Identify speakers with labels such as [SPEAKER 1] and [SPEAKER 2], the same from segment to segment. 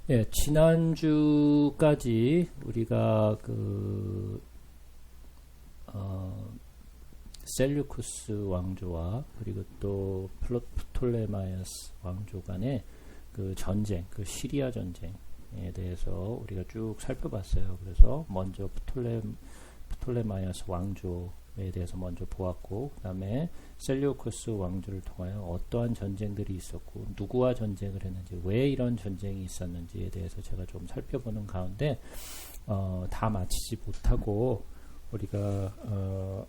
[SPEAKER 1] 예, 지난주까지 우리가 셀류쿠스 왕조와 그리고 또 프톨레마이오스 왕조 간의 그 전쟁, 그 시리아 전쟁에 대해서 우리가 쭉 살펴봤어요. 그래서 먼저 프톨레마이오스 왕조에 대해서 먼저 보았고, 그 다음에 셀류쿠스 왕조를 통하여 어떠한 전쟁들이 있었고, 누구와 전쟁을 했는지, 왜 이런 전쟁이 있었는지에 대해서 제가 좀 살펴보는 가운데 다 마치지 못하고 우리가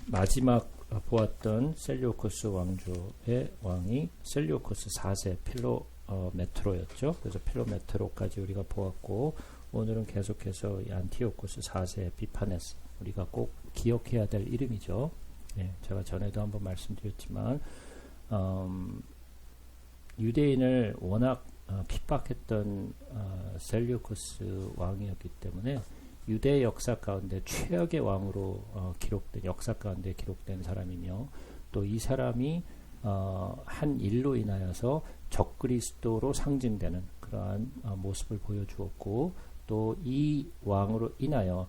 [SPEAKER 1] 마지막 보았던 셀류쿠스 왕조의 왕이 셀류쿠스 4세 필로메트로였죠. 그래서 필로메트로까지 우리가 보았고, 오늘은 계속해서 이 안티오코스 4세 에피파네스, 우리가 꼭 기억해야 될 이름이죠. 예, 제가 전에도 한번 말씀드렸지만 유대인을 워낙 핍박했던 셀류쿠스 왕이었기 때문에 유대 역사 가운데 최악의 왕으로 기록된, 역사 가운데 기록된 사람이며, 또 이 사람이 한 일로 인하여서 적그리스도로 상징되는 그러한 모습을 보여주었고, 또 이 왕으로 인하여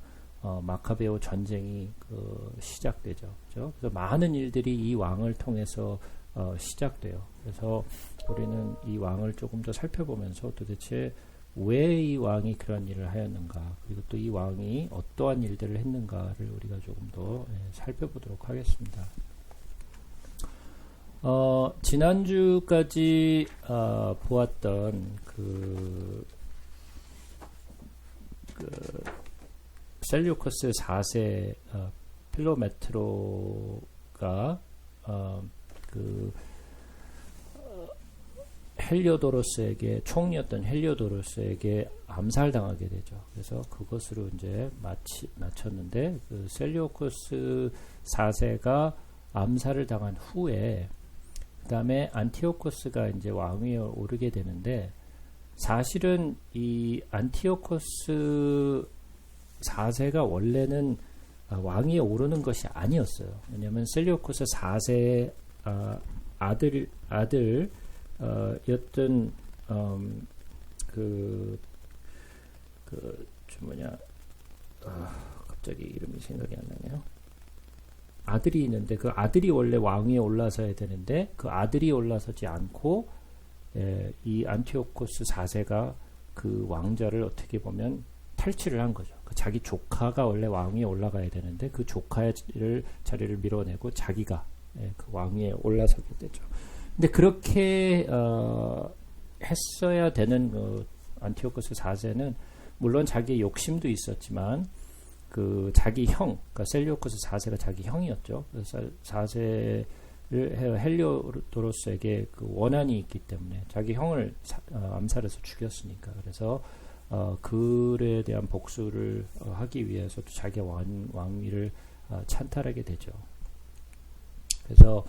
[SPEAKER 1] 마카베오 전쟁이 시작되죠. 그렇죠? 그래서 많은 일들이 이 왕을 통해서 시작돼요. 그래서 우리는 이 왕을 조금 더 살펴보면서 도대체 왜 이 왕이 그런 일을 하였는가, 그리고 또 이 왕이 어떠한 일들을 했는가를 우리가 조금 더 살펴보도록 하겠습니다. 지난주까지 보았던 셀류커스 4세 필로메트로가 헬리오도로스에게, 총리였던 헬리오도로스에게 암살당하게 되죠. 그래서 그것으로 이제 마쳤는데, 그 셀류코스 4세가 암살을 당한 후에 그 다음에 안티오코스가 이제 왕위에 오르게 되는데, 사실은 이 안티오코스 4세가 원래는 왕위에 오르는 것이 아니었어요. 왜냐하면 셀류코스 4세의 였던 갑자기 이름이 생각이 안 나네요. 아들이 있는데 그 아들이 원래 왕위에 올라서야 되는데 그 아들이 올라서지 않고 이 안티오코스 4세가 그 왕자를 어떻게 보면 탈취를 한 거죠. 자기 조카가 원래 왕위에 올라가야 되는데 그 조카의 자리를 밀어내고 자기가 그 왕위에 올라서게 되죠. 근데 그렇게 했어야 되는 안티오코스 4세는 물론 자기의 욕심도 있었지만 그 자기 형, 그러니까 셀류코스 4세가 자기 형이었죠. 그래서 4세를 헬리오도로스에게 그 원한이 있기 때문에 자기 형을 암살해서 죽였으니까, 그래서 그에 대한 복수를 하기 위해서도 자기 왕위를 찬탈하게 되죠. 그래서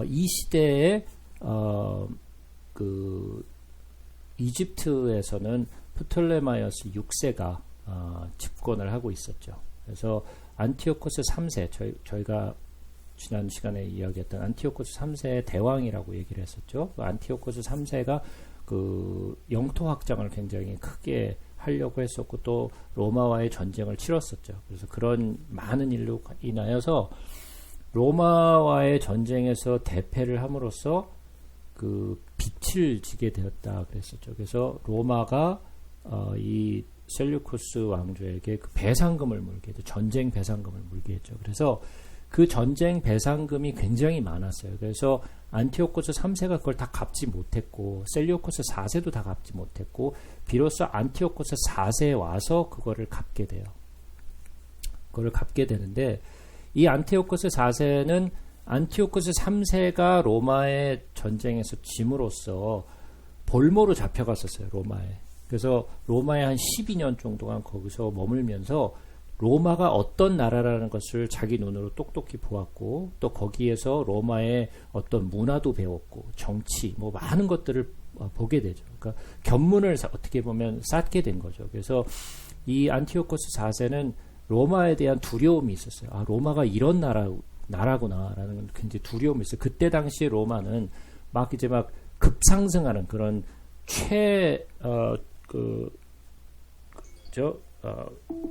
[SPEAKER 1] 이 시대에 그 이집트에서는 프톨레마이오스 6세가 집권을 하고 있었죠. 그래서 안티오코스 3세, 저희가 지난 시간에 이야기했던 안티오코스 3세의 대왕이라고 얘기를 했었죠. 안티오코스 3세가 그 영토 확장을 굉장히 크게 하려고 했었고, 또 로마와의 전쟁을 치렀었죠. 그래서 그런 많은 일로 인하여서 로마와의 전쟁에서 대패를 함으로써 그 빚을 지게 되었다 그랬었죠. 그래서 로마가 이 셀류쿠스 왕조에게 그 배상금을 물게 했죠. 전쟁 배상금을 물게 했죠. 그래서 그 전쟁 배상금이 굉장히 많았어요. 그래서 안티오코스 3세가 그걸 다 갚지 못했고, 셀류코스 4세도 다 갚지 못했고, 비로소 안티오코스 4세에 와서 그거를 갚게 돼요. 그거를 갚게 되는데, 이 안티오코스 4세는 안티오코스 3세가 로마의 전쟁에서 짐으로써 볼모로 잡혀갔었어요. 로마에. 그래서 로마에 한 12년 정도간 거기서 머물면서 로마가 어떤 나라라는 것을 자기 눈으로 똑똑히 보았고, 또 거기에서 로마의 어떤 문화도 배웠고, 정치, 뭐 많은 것들을 보게 되죠. 그러니까 견문을 어떻게 보면 쌓게 된 거죠. 그래서 이 안티오코스 4세는 로마에 대한 두려움이 있었어요. 아, 로마가 이런 나라구나라는 굉장히 두려움이 있어요. 그때 당시에 로마는 막 급상승하는 그런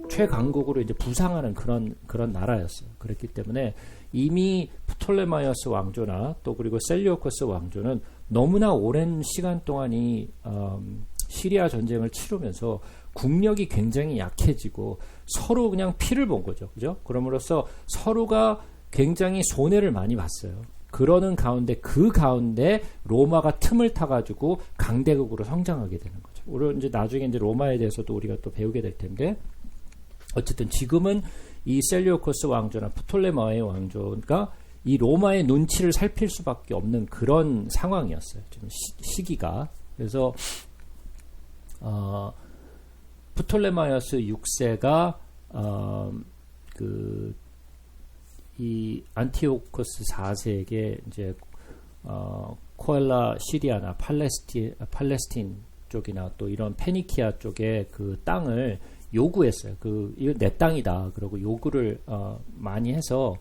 [SPEAKER 1] 최강국으로 이제 부상하는 그런 나라였어요. 그렇기 때문에 이미 프톨레마이오스 왕조나 또 그리고 셀리오코스 왕조는 너무나 오랜 시간 동안이 시리아 전쟁을 치르면서 국력이 굉장히 약해지고 서로 그냥 피를 본 거죠. 그죠? 그럼으로써 서로가 굉장히 손해를 많이 봤어요. 그러는 가운데 그 가운데 로마가 틈을 타가지고 강대국으로 성장하게 되는 거죠. 우리 이제 나중에 이제 로마에 대해서도 우리가 또 배우게 될 텐데 어쨌든 지금은 이 셀리오코스 왕조나 프톨레마의 왕조가 이 로마의 눈치를 살필 수밖에 없는 그런 상황이었어요. 지금 시기가. 그래서 프톨레마이오스 6세가 이 안티오코스 4세에게 이제 코엘라 시리아나 팔레스틴 쪽이나 또 이런 페니키아 쪽에 그 땅을 요구했어요. 이거 내 땅이다. 그러고 요구를 많이 해서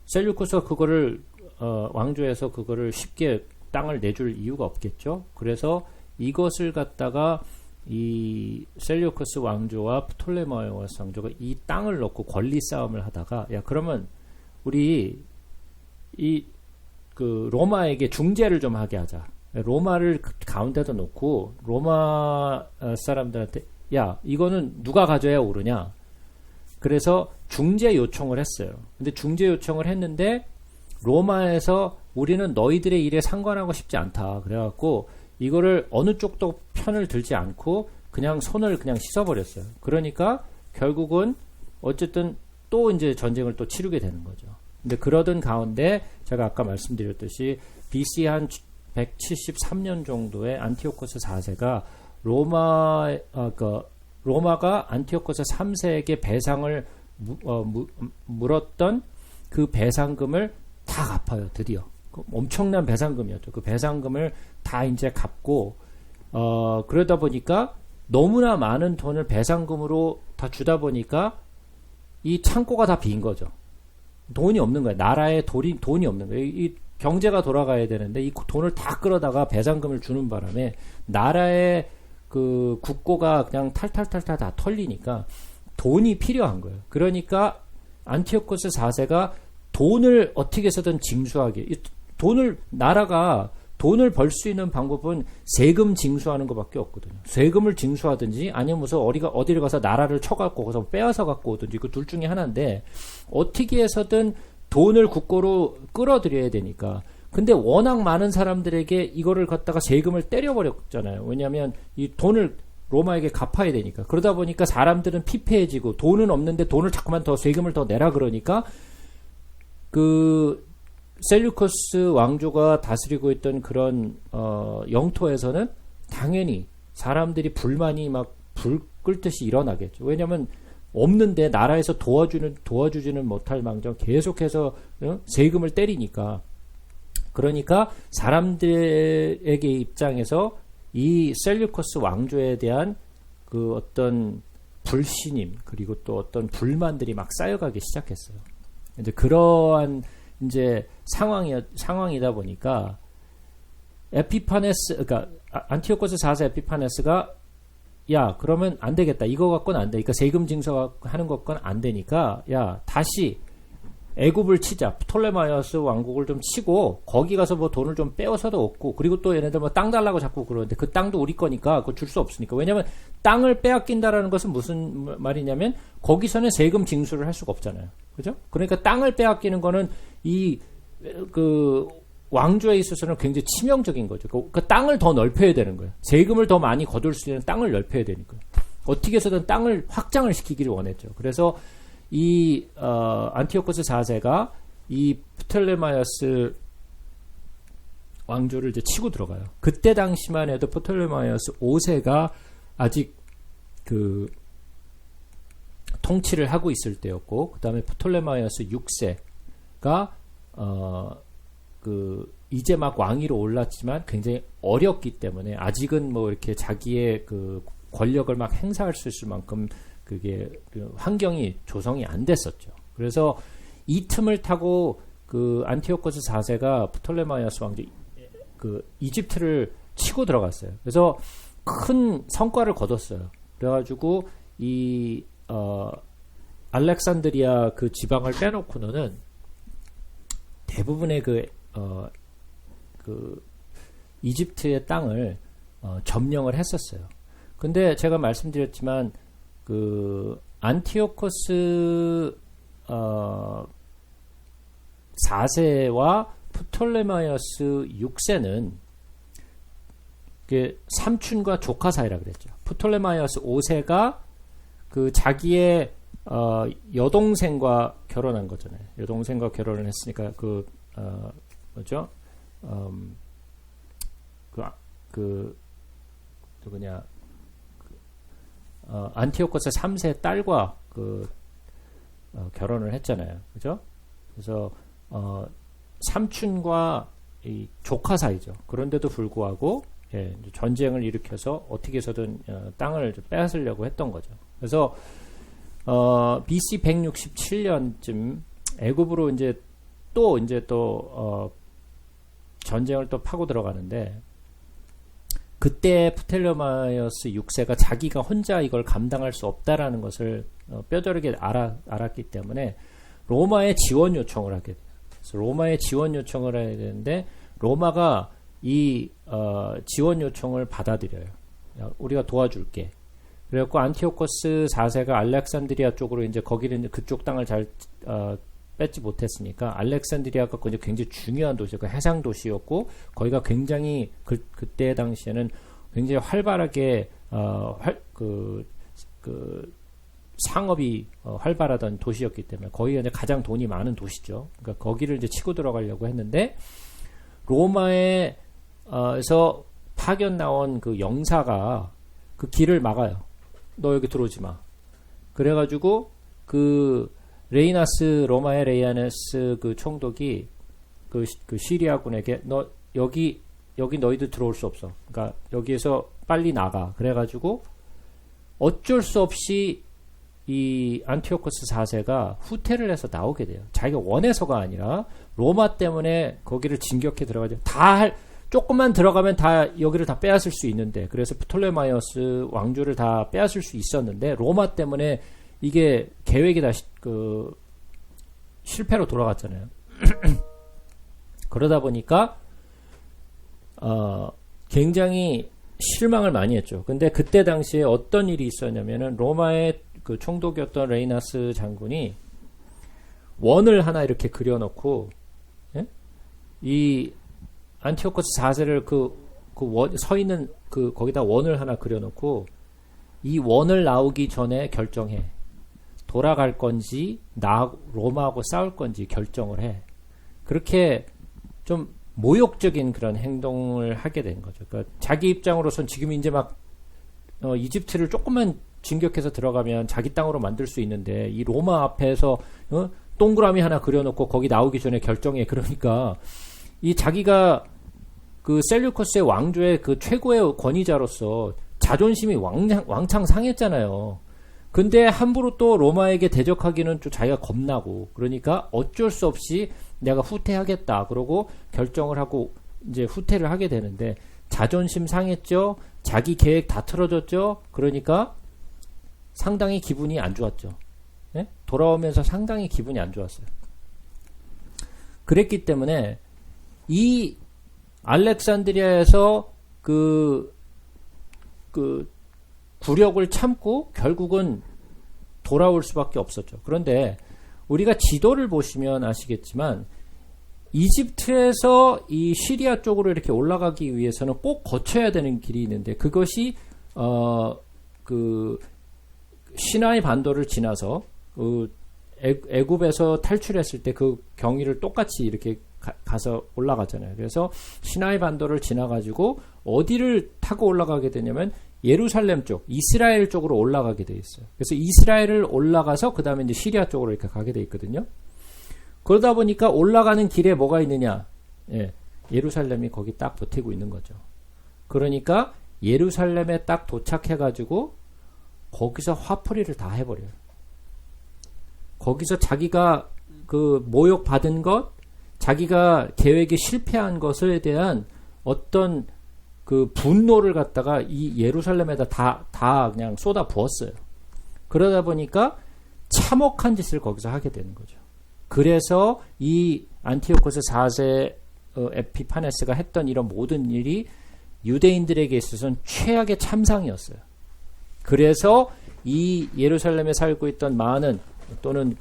[SPEAKER 1] 셀류코스가 그거를 왕조에서 그거를 쉽게 땅을 내줄 이유가 없겠죠. 그래서 이것을 갖다가 이 셀류코스 왕조와 프톨레마이오스 왕조가 이 땅을 놓고 권리 싸움을 하다가 야 그러면 우리 그 로마에게 중재를 좀 하게 하자. 로마를 가운데다 놓고 로마 사람들한테 야 이거는 누가 가져야 오르냐. 그래서 중재 요청을 했어요. 근데 중재 요청을 했는데 로마에서 우리는 너희들의 일에 상관하고 싶지 않다. 그래갖고 이거를 어느 쪽도 편을 들지 않고 그냥 손을 그냥 씻어버렸어요. 그러니까 결국은 어쨌든 또 이제 전쟁을 또 치르게 되는 거죠. 근데 그러던 가운데 제가 아까 말씀드렸듯이 BC 한 173년 정도에 안티오코스 4세가 로마가 안티오코스 3세에게 배상을 물었던 그 배상금을 다 갚아요. 드디어 엄청난 배상금이었죠. 그 배상금을 다 이제 갚고 그러다 보니까 너무나 많은 돈을 배상금으로 다 주다 보니까 이 창고가 다 빈 거죠. 돈이 없는 거예요. 나라에 돈이 없는 거예요. 이 경제가 돌아가야 되는데 이 돈을 다 끌어다가 배상금을 주는 바람에 나라의 그 국고가 그냥 탈탈탈탈 다 털리니까 돈이 필요한 거예요. 그러니까 안티오코스 4세가 돈을 어떻게 해서든 징수하게 나라가 돈을 벌 수 있는 방법은 세금 징수하는 것밖에 없거든요. 세금을 징수하든지 아니면 무슨 어디를 가서 나라를 쳐갖고 거기서 빼앗아 갖고 오든지 그 둘 중에 하나인데 어떻게 해서든 돈을 국고로 끌어들여야 되니까. 근데 워낙 많은 사람들에게 이거를 갖다가 세금을 때려버렸잖아요. 왜냐하면 이 돈을 로마에게 갚아야 되니까. 그러다 보니까 사람들은 피폐해지고 돈은 없는데 돈을 자꾸만 더 세금을 더 내라 그러니까 그 셀류코스 왕조가 다스리고 있던 그런 영토에서는 당연히 사람들이 불만이 막 불 끌듯이 일어나겠죠. 왜냐하면 없는데 나라에서 도와주지는 못할 망정 계속해서 세금을 때리니까. 그러니까 사람들에게 입장에서 이 셀류코스 왕조에 대한 그 어떤 불신임 그리고 또 어떤 불만들이 막 쌓여가기 시작했어요. 이제 그러한 이제 상황이다 보니까 그러니까 안티오코스 4세 에피파네스가 야 그러면 안 되겠다. 이거 갖고는 안 되니까 세금 징수하는 것과는 안 되니까 야 다시 애굽을 치자. 프톨레마이오스 왕국을 좀 치고 거기 가서 뭐 돈을 좀 빼앗아도 없고 그리고 또 얘네들 뭐 땅 달라고 자꾸 그러는데 그 땅도 우리 거니까 그거 줄 수 없으니까. 왜냐면 땅을 빼앗긴다라는 것은 무슨 말이냐면 거기서는 세금 징수를 할 수가 없잖아요. 그죠? 그러니까 땅을 빼앗기는 거는 그 왕조에 있어서는 굉장히 치명적인 거죠. 그 땅을 더 넓혀야 되는 거예요. 세금을 더 많이 거둘 수 있는 땅을 넓혀야 되니까요. 어떻게 해서든 땅을 확장을 시키기를 원했죠. 그래서 이 안티오코스 4세가 이 프톨레마이오스 왕조를 이제 치고 들어가요. 그때 당시만 해도 프톨레마이오스 5세가 아직 그 통치를 하고 있을 때였고, 그 다음에 프톨레마이오스 6세가 이제 막 왕위로 올랐지만 굉장히 어렸기 때문에 아직은 뭐 이렇게 자기의 그 권력을 막 행사할 수 있을 만큼 그게 환경이 조성이 안 됐었죠. 그래서 이 틈을 타고 그 안티오코스 4세가 프톨레마이오스 왕조 그 이집트를 치고 들어갔어요. 그래서 큰 성과를 거뒀어요. 그래가지고 이 알렉산드리아 그 지방을 빼놓고는 대부분의 그 이집트의 땅을 점령을 했었어요. 근데 제가 말씀드렸지만 그 안티오코스 4세와 프톨레마이어스 6세는 삼촌과 조카 사이라 그랬죠. 프톨레마이어스 5세가 그 자기의 여동생과 결혼한 거잖아요. 여동생과 결혼을 했으니까 뭐죠? 누구냐? 안티오코스 3세 딸과 결혼을 했잖아요. 그죠? 그래서 삼촌과 이 조카 사이죠. 그런데도 불구하고 전쟁을 일으켜서 어떻게 해서든 땅을 빼앗으려고 했던 거죠. 그래서 BC 167년쯤 애굽으로 이제 또 전쟁을 또 파고 들어가는데, 그때 프텔레마이어스 6세가 자기가 혼자 이걸 감당할 수 없다라는 것을 뼈저리게 알았기 때문에 로마에 지원 요청을 하게 돼요. 그래서 로마에 지원 요청을 해야 되는데 로마가 이 지원 요청을 받아들여요. 우리가 도와줄게. 그래갖고 안티오코스 4세가 알렉산드리아 쪽으로 이제 거기는 그쪽 땅을 잘 뺏지 못했으니까 알렉산드리아가 굉장히 중요한 도시였고 해상 도시였고 거기가 굉장히 그때 당시에는 굉장히 활발하게 상업이 활발하던 도시였기 때문에 거기가 이제 가장 돈이 많은 도시죠. 그러니까 거기를 이제 치고 들어가려고 했는데 로마에서 파견 나온 그 영사가 그 길을 막아요. 너 여기 들어오지 마. 그래가지고 로마의 레이아네스 그 총독이 그 시리아군에게 너 여기 너희들 들어올 수 없어. 그러니까 여기에서 빨리 나가. 그래가지고 어쩔 수 없이 이 안티오코스 4세가 후퇴를 해서 나오게 돼요. 자기가 원해서가 아니라 로마 때문에 거기를 진격해 들어가죠. 조금만 들어가면 다 여기를 다 빼앗을 수 있는데, 그래서 프톨레마이어스 왕조를 다 빼앗을 수 있었는데 로마 때문에 이게 계획이 다 실패로 돌아갔잖아요. 그러다 보니까 굉장히 실망을 많이 했죠. 근데 그때 당시에 어떤 일이 있었냐면은 로마의 그 총독이었던 레이나스 장군이 원을 하나 이렇게 그려놓고, 예? 이 안티오코스 4세를 서 있는 거기다 원을 하나 그려놓고 이 원을 나오기 전에 결정해. 돌아갈 건지 로마하고 싸울 건지 결정을 해. 그렇게 좀 모욕적인 그런 행동을 하게 된 거죠. 그러니까 자기 입장으로선 지금 이제 막 이집트를 조금만 진격해서 들어가면 자기 땅으로 만들 수 있는데 이 로마 앞에서 동그라미 하나 그려놓고 거기 나오기 전에 결정해. 그러니까 이 자기가 그 셀류커스의 왕조의 그 최고의 권위자로서 자존심이 왕창 상했잖아요. 근데 함부로 또 로마에게 대적하기는 좀 자기가 겁나고, 그러니까 어쩔 수 없이 내가 후퇴하겠다 그러고 결정을 하고 이제 후퇴를 하게 되는데 자존심 상했죠. 자기 계획 다 틀어졌죠. 그러니까 상당히 기분이 안 좋았죠. 예? 돌아오면서 상당히 기분이 안 좋았어요. 그랬기 때문에 이 알렉산드리아에서 굴욕을 참고 결국은 돌아올 수밖에 없었죠. 그런데 우리가 지도를 보시면 아시겠지만 이집트에서 이 시리아 쪽으로 이렇게 올라가기 위해서는 꼭 거쳐야 되는 길이 있는데 그것이 시나이 반도를 지나서 애굽에서 탈출했을 때 그 경위를 똑같이 이렇게 가서 올라가잖아요. 그래서 시나이 반도를 지나가지고 어디를 타고 올라가게 되냐면 예루살렘 쪽, 이스라엘 쪽으로 올라가게 돼 있어요. 그래서 이스라엘을 올라가서 그 다음에 이제 시리아 쪽으로 이렇게 가게 돼 있거든요. 그러다 보니까 올라가는 길에 뭐가 있느냐? 예, 예루살렘이 거기 딱 버티고 있는 거죠. 그러니까 예루살렘에 딱 도착해가지고 거기서 화풀이를 다 해버려요. 거기서 자기가 모욕 받은 것, 자기가 계획에 실패한 것에 대한 어떤 그 분노를 갖다가 이 예루살렘에다 다 그냥 쏟아 부었어요. 그러다 보니까 참혹한 짓을 거기서 하게 되는 거죠. 그래서 이 안티오코스 4세 에피파네스가 했던 이런 모든 일이 유대인들에게 있어서는 최악의 참상이었어요. 그래서 이 예루살렘에 살고 있던 많은 또는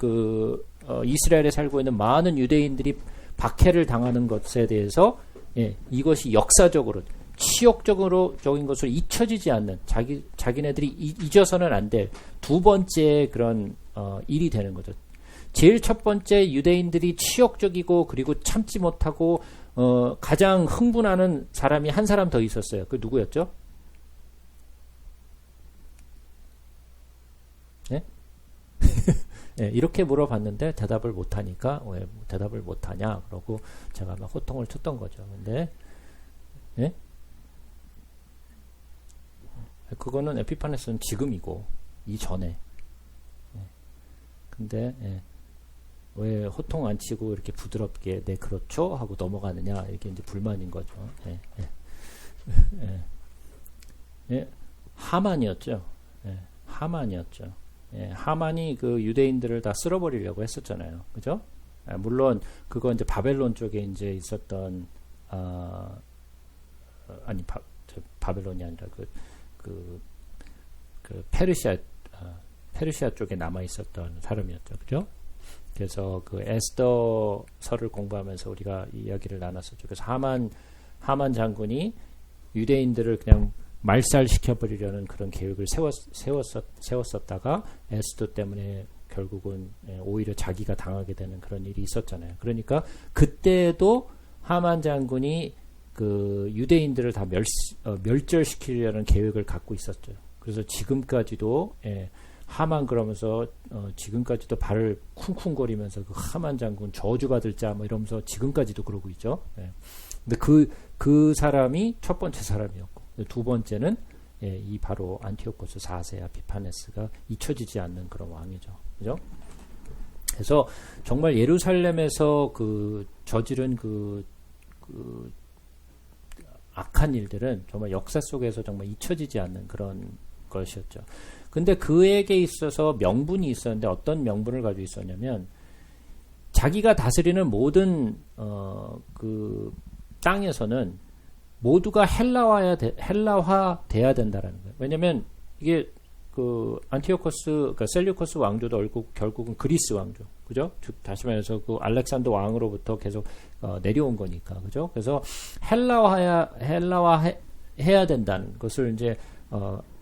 [SPEAKER 1] 이스라엘에 살고 있는 많은 유대인들이 박해를 당하는 것에 대해서 이것이 역사적으로 치욕적인 것으로 잊혀지지 않는 자기네들이 잊어서는 안 될 두 번째 그런 일이 되는 거죠. 제일 첫 번째 유대인들이 치욕적이고 그리고 참지 못하고 가장 흥분하는 사람이 한 사람 더 있었어요. 그 누구였죠? 네? 네, 이렇게 물어봤는데 대답을 못하니까 왜 대답을 못하냐 그러고 제가 막 호통을 쳤던 거죠. 근데 네? 그거는 에피파네스는 지금이고 이전에 근데 왜 호통 안 치고 이렇게 부드럽게 네 그렇죠 하고 넘어가느냐 이게 이제 불만인 거죠. 하만이었죠. 하만이었죠. 하만이 그 유대인들을 다 쓸어버리려고 했었잖아요. 그죠? 물론 그건 이제 바벨론 쪽에 이제 있었던 아니 바벨론이 아니라 그 페르시아 쪽에 남아 있었던 사람이었죠. 그죠? 그래서 그 에스더서를 공부하면서 우리가 이야기를 나눴었죠. 그래서 하만 장군이 유대인들을 그냥 말살시켜버리려는 그런 계획을 세웠었다가 에스더 때문에 결국은 오히려 자기가 당하게 되는 그런 일이 있었잖아요. 그러니까 그때도 하만 장군이 그 유대인들을 다 멸절시키려는 계획을 갖고 있었죠. 그래서 지금까지도 하만 그러면서 지금까지도 발을 쿵쿵거리면서 그 하만 장군 저주받을 자 뭐 이러면서 지금까지도 그러고 있죠. 근데 그 사람이 첫 번째 사람이었고 두 번째는 이 바로 안티오코스 4세 에피파네스가 잊혀지지 않는 그런 왕이죠. 그죠? 그래서 정말 예루살렘에서 그 저지른 그 악한 일들은 정말 역사 속에서 정말 잊혀지지 않는 그런 것이었죠. 근데 그에게 있어서 명분이 있었는데 어떤 명분을 가지고 있었냐면 자기가 다스리는 모든 그 땅에서는 모두가 헬라화 돼야 된다라는 거예요. 왜냐면 이게 그 안티오코스 그러니까 셀류코스 왕조도 결국은 그리스 왕조. 그죠? 다시 말해서 그 알렉산더 왕으로부터 계속 내려온 거니까. 그죠? 그래서 헬라화해야 된다는 것을 이제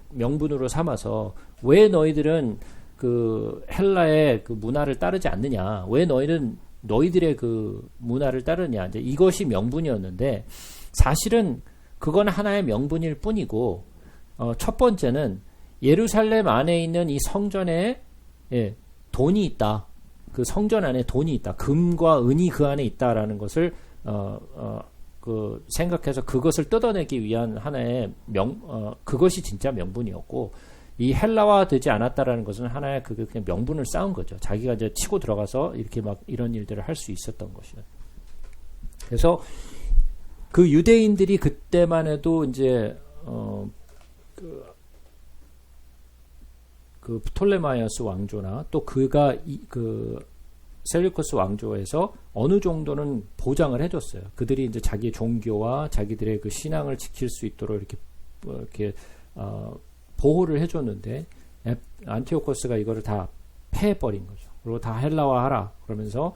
[SPEAKER 1] 명분으로 삼아서 왜 너희들은 그 헬라의 그 문화를 따르지 않느냐? 왜 너희들의 그 문화를 따르냐? 이제 이것이 명분이었는데 사실은 그건 하나의 명분일 뿐이고 첫 번째는 예루살렘 안에 있는 이 성전에 돈이 있다. 그 성전 안에 돈이 있다. 금과 은이 그 안에 있다라는 것을 그 생각해서 그것을 뜯어내기 위한 하나의 그것이 진짜 명분이었고 이 헬라화 되지 않았다라는 것은 하나의 그냥 명분을 쌓은 거죠. 자기가 이제 치고 들어가서 이렇게 막 이런 일들을 할 수 있었던 것이요. 그래서 그 유대인들이 그때만 해도 이제 그 프톨레마이어스 왕조나 또 그가 그 셀류커스 왕조에서 어느 정도는 보장을 해줬어요. 그들이 이제 자기 종교와 자기들의 그 신앙을 지킬 수 있도록 이렇게 보호를 해줬는데 안티오코스가 이거를 다 패해버린 거죠. 그리고 다 헬라화하라 그러면서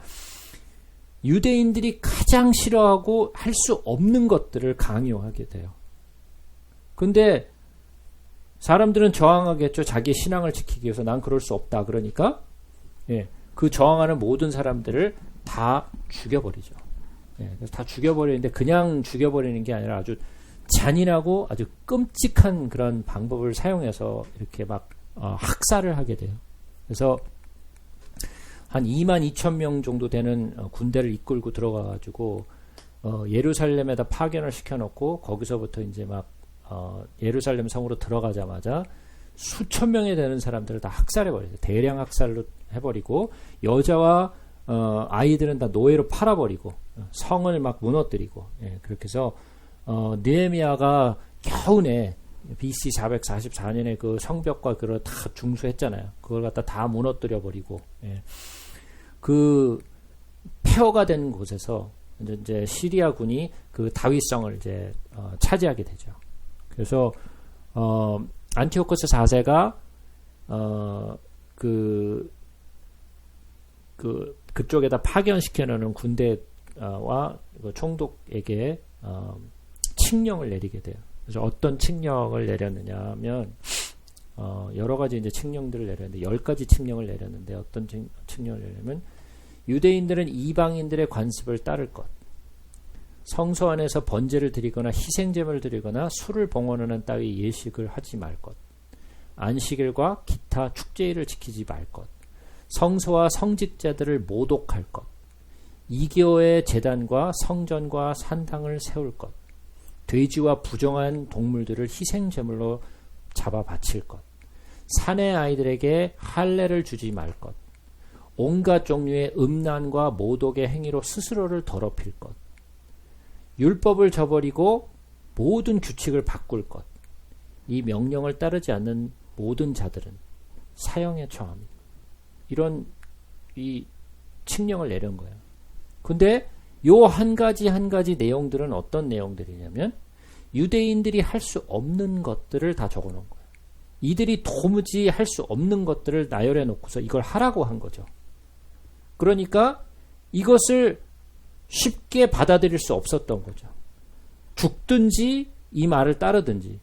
[SPEAKER 1] 유대인들이 가장 싫어하고 할 수 없는 것들을 강요하게 돼요. 근데 사람들은 저항하겠죠. 자기의 신앙을 지키기 위해서 난 그럴 수 없다. 그러니까 그 저항하는 모든 사람들을 다 죽여버리죠. 그래서 다 죽여버리는데 그냥 죽여버리는 게 아니라 아주 잔인하고 아주 끔찍한 그런 방법을 사용해서 이렇게 막 학살을 하게 돼요. 그래서 한 22,000명 정도 되는 군대를 이끌고 들어가가지고 예루살렘에다 파견을 시켜놓고 거기서부터 이제 막 예루살렘 성으로 들어가자마자 수천 명에 되는 사람들을 다 학살해버려요. 대량 학살로 해버리고 여자와 아이들은 다 노예로 팔아버리고 성을 막 무너뜨리고 그렇게 해서 느헤미야가 겨우내 BC 444년에 그 성벽과 그걸 다 중수했잖아요. 그걸 갖다 다 무너뜨려 버리고, 예. 그 폐허가 된 곳에서 이제 시리아군이 그 다윗성을 이제 차지하게 되죠. 그래서 안티오코스 4세가 그쪽에다 파견시켜 놓은 군대와 총독에게 칙령을 내리게 돼요. 그래서 어떤 칙령을 내렸느냐 하면 여러 가지 이제 칙령들을 내렸는데 10가지 칙령을 내렸는데 어떤 칙령을 내려면 유대인들은 이방인들의 관습을 따를 것, 성소 안에서 번제를 드리거나 희생제물을 드리거나 술을 봉헌하는 따위 예식을 하지 말 것, 안식일과 기타 축제일을 지키지 말 것, 성소와 성직자들을 모독할 것, 이교의 제단과 성전과 산당을 세울 것, 돼지와 부정한 동물들을 희생제물로 잡아 바칠 것, 산의 아이들에게 할례를 주지 말 것, 온갖 종류의 음란과 모독의 행위로 스스로를 더럽힐 것, 율법을 저버리고 모든 규칙을 바꿀 것, 이 명령을 따르지 않는 모든 자들은 사형에 처합니다. 이런 이 칙령을 내린 거예요. 근데 요 한 가지 한 가지 내용들은 어떤 내용들이냐면 유대인들이 할 수 없는 것들을 다 적어 놓은 거예요. 이들이 도무지 할 수 없는 것들을 나열해 놓고서 이걸 하라고 한 거죠. 그러니까 이것을 쉽게 받아들일 수 없었던 거죠. 죽든지 이 말을 따르든지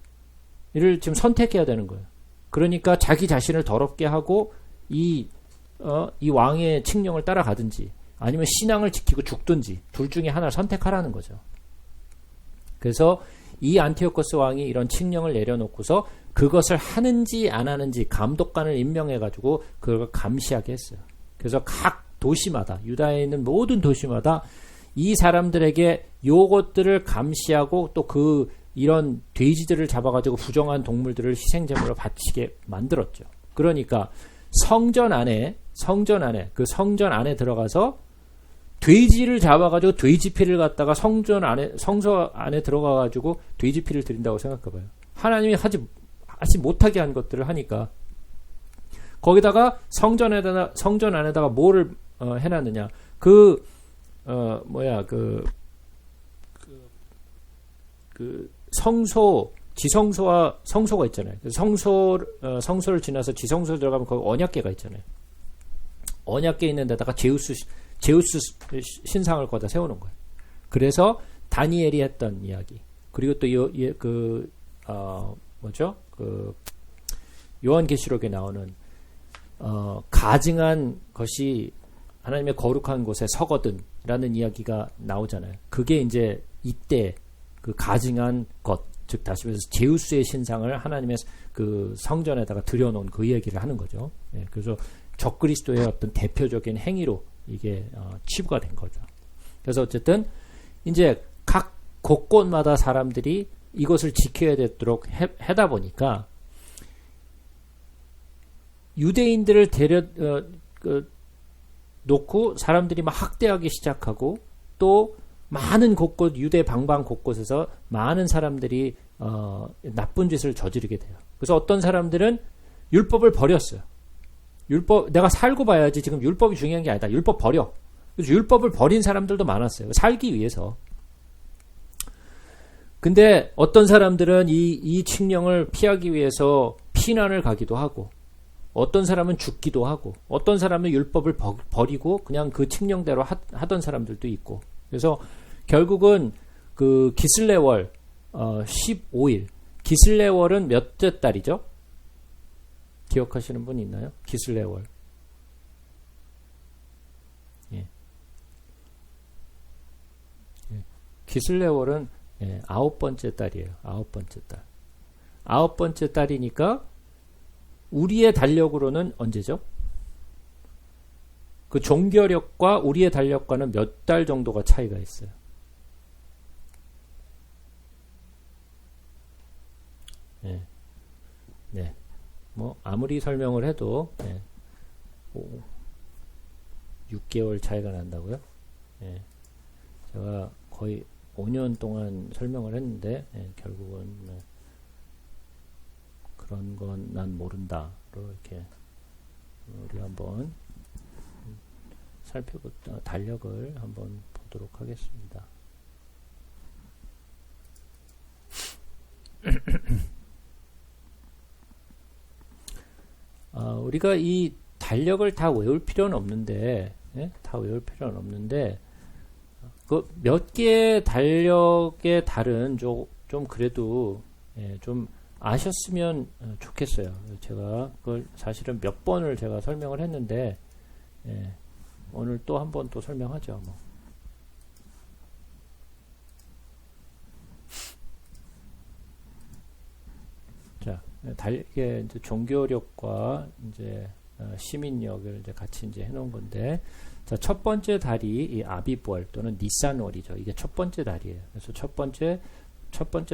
[SPEAKER 1] 이를 지금 선택해야 되는 거예요. 그러니까 자기 자신을 더럽게 하고 이 왕의 칙령을 따라가든지 아니면 신앙을 지키고 죽든지 둘 중에 하나를 선택하라는 거죠. 그래서 이 안티오코스 왕이 이런 칙령을 내려놓고서 그것을 하는지 안 하는지 감독관을 임명해가지고 그걸 감시하게 했어요. 그래서 각 도시마다, 유다에 있는 모든 도시마다 이 사람들에게 요것들을 감시하고 또 이런 돼지들을 잡아가지고 부정한 동물들을 희생제물로 바치게 만들었죠. 그러니까 성전 안에 들어가서 돼지를 잡아가지고 돼지피를 갖다가 성소 안에 들어가가지고 돼지피를 드린다고 생각해봐요. 하나님이 하지 못하게 한 것들을 하니까 거기다가 성전 안에다가 뭐를 해놨느냐? 지성소와 성소가 있잖아요. 성소를 지나서 지성소에 들어가면 거기 언약궤가 있잖아요. 언약궤 있는 데다가 제우스 신상을 거기다 세우는 거예요. 그래서 다니엘이 했던 이야기. 그리고 또 요한계시록에 나오는 가증한 것이 하나님의 거룩한 곳에 서거든라는 이야기가 나오잖아요. 그게 이제 이때 그 가증한 것, 즉 다시 말해서 제우스의 신상을 하나님의 그 성전에다가 들여놓은 그 이야기를 하는 거죠. 예, 그래서 적그리스도의 어떤 대표적인 행위로 이게 치부가 된 거죠. 그래서 어쨌든 이제 각 곳곳마다 사람들이 이것을 지켜야 되도록 하다 보니까 유대인들을 놓고 사람들이 막 학대하기 시작하고 또 많은 곳곳 유대 방방 곳곳에서 많은 사람들이 나쁜 짓을 저지르게 돼요. 그래서 어떤 사람들은 율법을 버렸어요. 내가 살고 봐야지 지금 율법이 중요한 게 아니다. 율법 버려. 그래서 율법을 버린 사람들도 많았어요. 살기 위해서. 근데 어떤 사람들은 이 칙령을 피하기 위해서 피난을 가기도 하고 어떤 사람은 죽기도 하고 어떤 사람은 율법을 버리고 그냥 그 칙령대로 하던 사람들도 있고 그래서 결국은 그 기슬레월 15일 기슬레월은 몇째 달이죠? 기억하시는 분 있나요? 기슬레월. 예. 기슬레월은 9번째 달이에요. 9번째 달. 9번째 달이니까 우리의 달력으로는 언제죠? 그 종교력과 우리의 달력과는 몇 달 정도가 차이가 있어요. 네. 네. 뭐 아무리 설명을 해도 6개월 차이가 난다고요? 제가 거의 5년 동안 설명을 했는데 결국은 그런 건 난 모른다. 이렇게 우리 한번 달력을 한번 보도록 하겠습니다. 우리가 이 달력을 다 외울 필요는 없는데, 다 외울 필요는 없는데, 그 몇 개의 달력의 달은 좀 그래도 좀 아셨으면 좋겠어요. 제가 그걸 사실은 몇 번을 제가 설명을 했는데, 오늘 또 한 번 또 설명하죠. 뭐. 자, 이게 이제 종교력과 이제 시민력을 이제 같이 이제 해놓은 건데, 자, 첫 번째 달이 이 아비월 또는 니산월이죠. 이게 첫 번째 달이에요. 그래서 첫 번째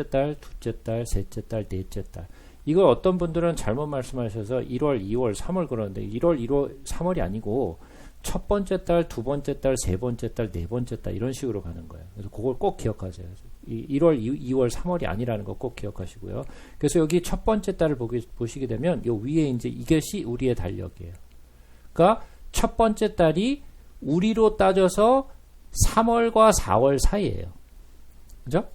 [SPEAKER 1] 달, 둘째 달, 셋째 달, 넷째 달. 이걸 어떤 분들은 잘못 말씀하셔서 1월, 2월, 3월 그러는데 1월, 1월, 3월이 아니고 첫 번째 달, 두 번째 달, 세 번째 달, 네 번째 달 이런 식으로 가는 거예요. 그래서 그걸 꼭 기억하세요. 1월, 2월, 3월이 아니라는 거 꼭 기억하시고요. 그래서 여기 첫 번째 달을 보시게 되면 요 위에 이제 이것이 우리의 달력이에요. 그러니까 첫 번째 달이 우리로 따져서 3월과 4월 사이예요. 그죠?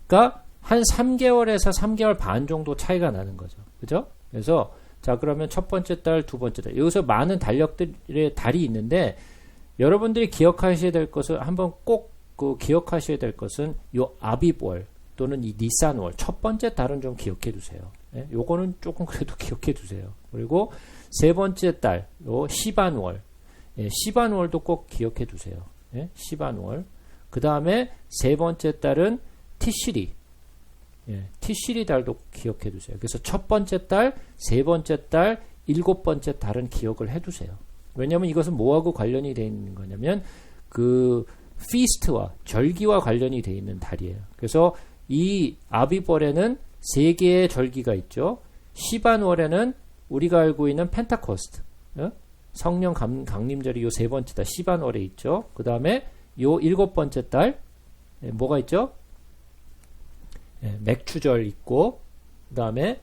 [SPEAKER 1] 그러니까 한 3개월에서 3개월 반 정도 차이가 나는 거죠. 그죠? 그래서 자, 그러면 첫 번째 달, 두 번째 달. 여기서 많은 달력들의 달이 있는데 여러분들이 기억하셔야 될 것은 한번 꼭 기억하셔야 될 것은 요 아비월 또는 이 니산월 첫 번째 달은 좀 기억해 두세요. 요거는 조금 그래도 기억해 두세요. 그리고 세 번째 달, 요 시반월. 시반월도 꼭 기억해 두세요. 시반월. 그 다음에 세 번째 달은 티시리. 티시리 달도 기억해 두세요. 그래서 첫 번째 달, 세 번째 달, 일곱 번째 달은 기억을 해 두세요. 왜냐하면 이것은 뭐하고 관련이 되어 있는 거냐면 그 피스트와 절기와 관련이 되어 있는 달이에요. 그래서 이 아비월에는 세 개의 절기가 있죠. 시반월에는 우리가 알고 있는 펜타코스트, 성령 강림절이 요 세 번째 달 시반월에 있죠. 그 다음에 요 일곱 번째 달 뭐가 있죠? 맥추절 있고, 그 다음에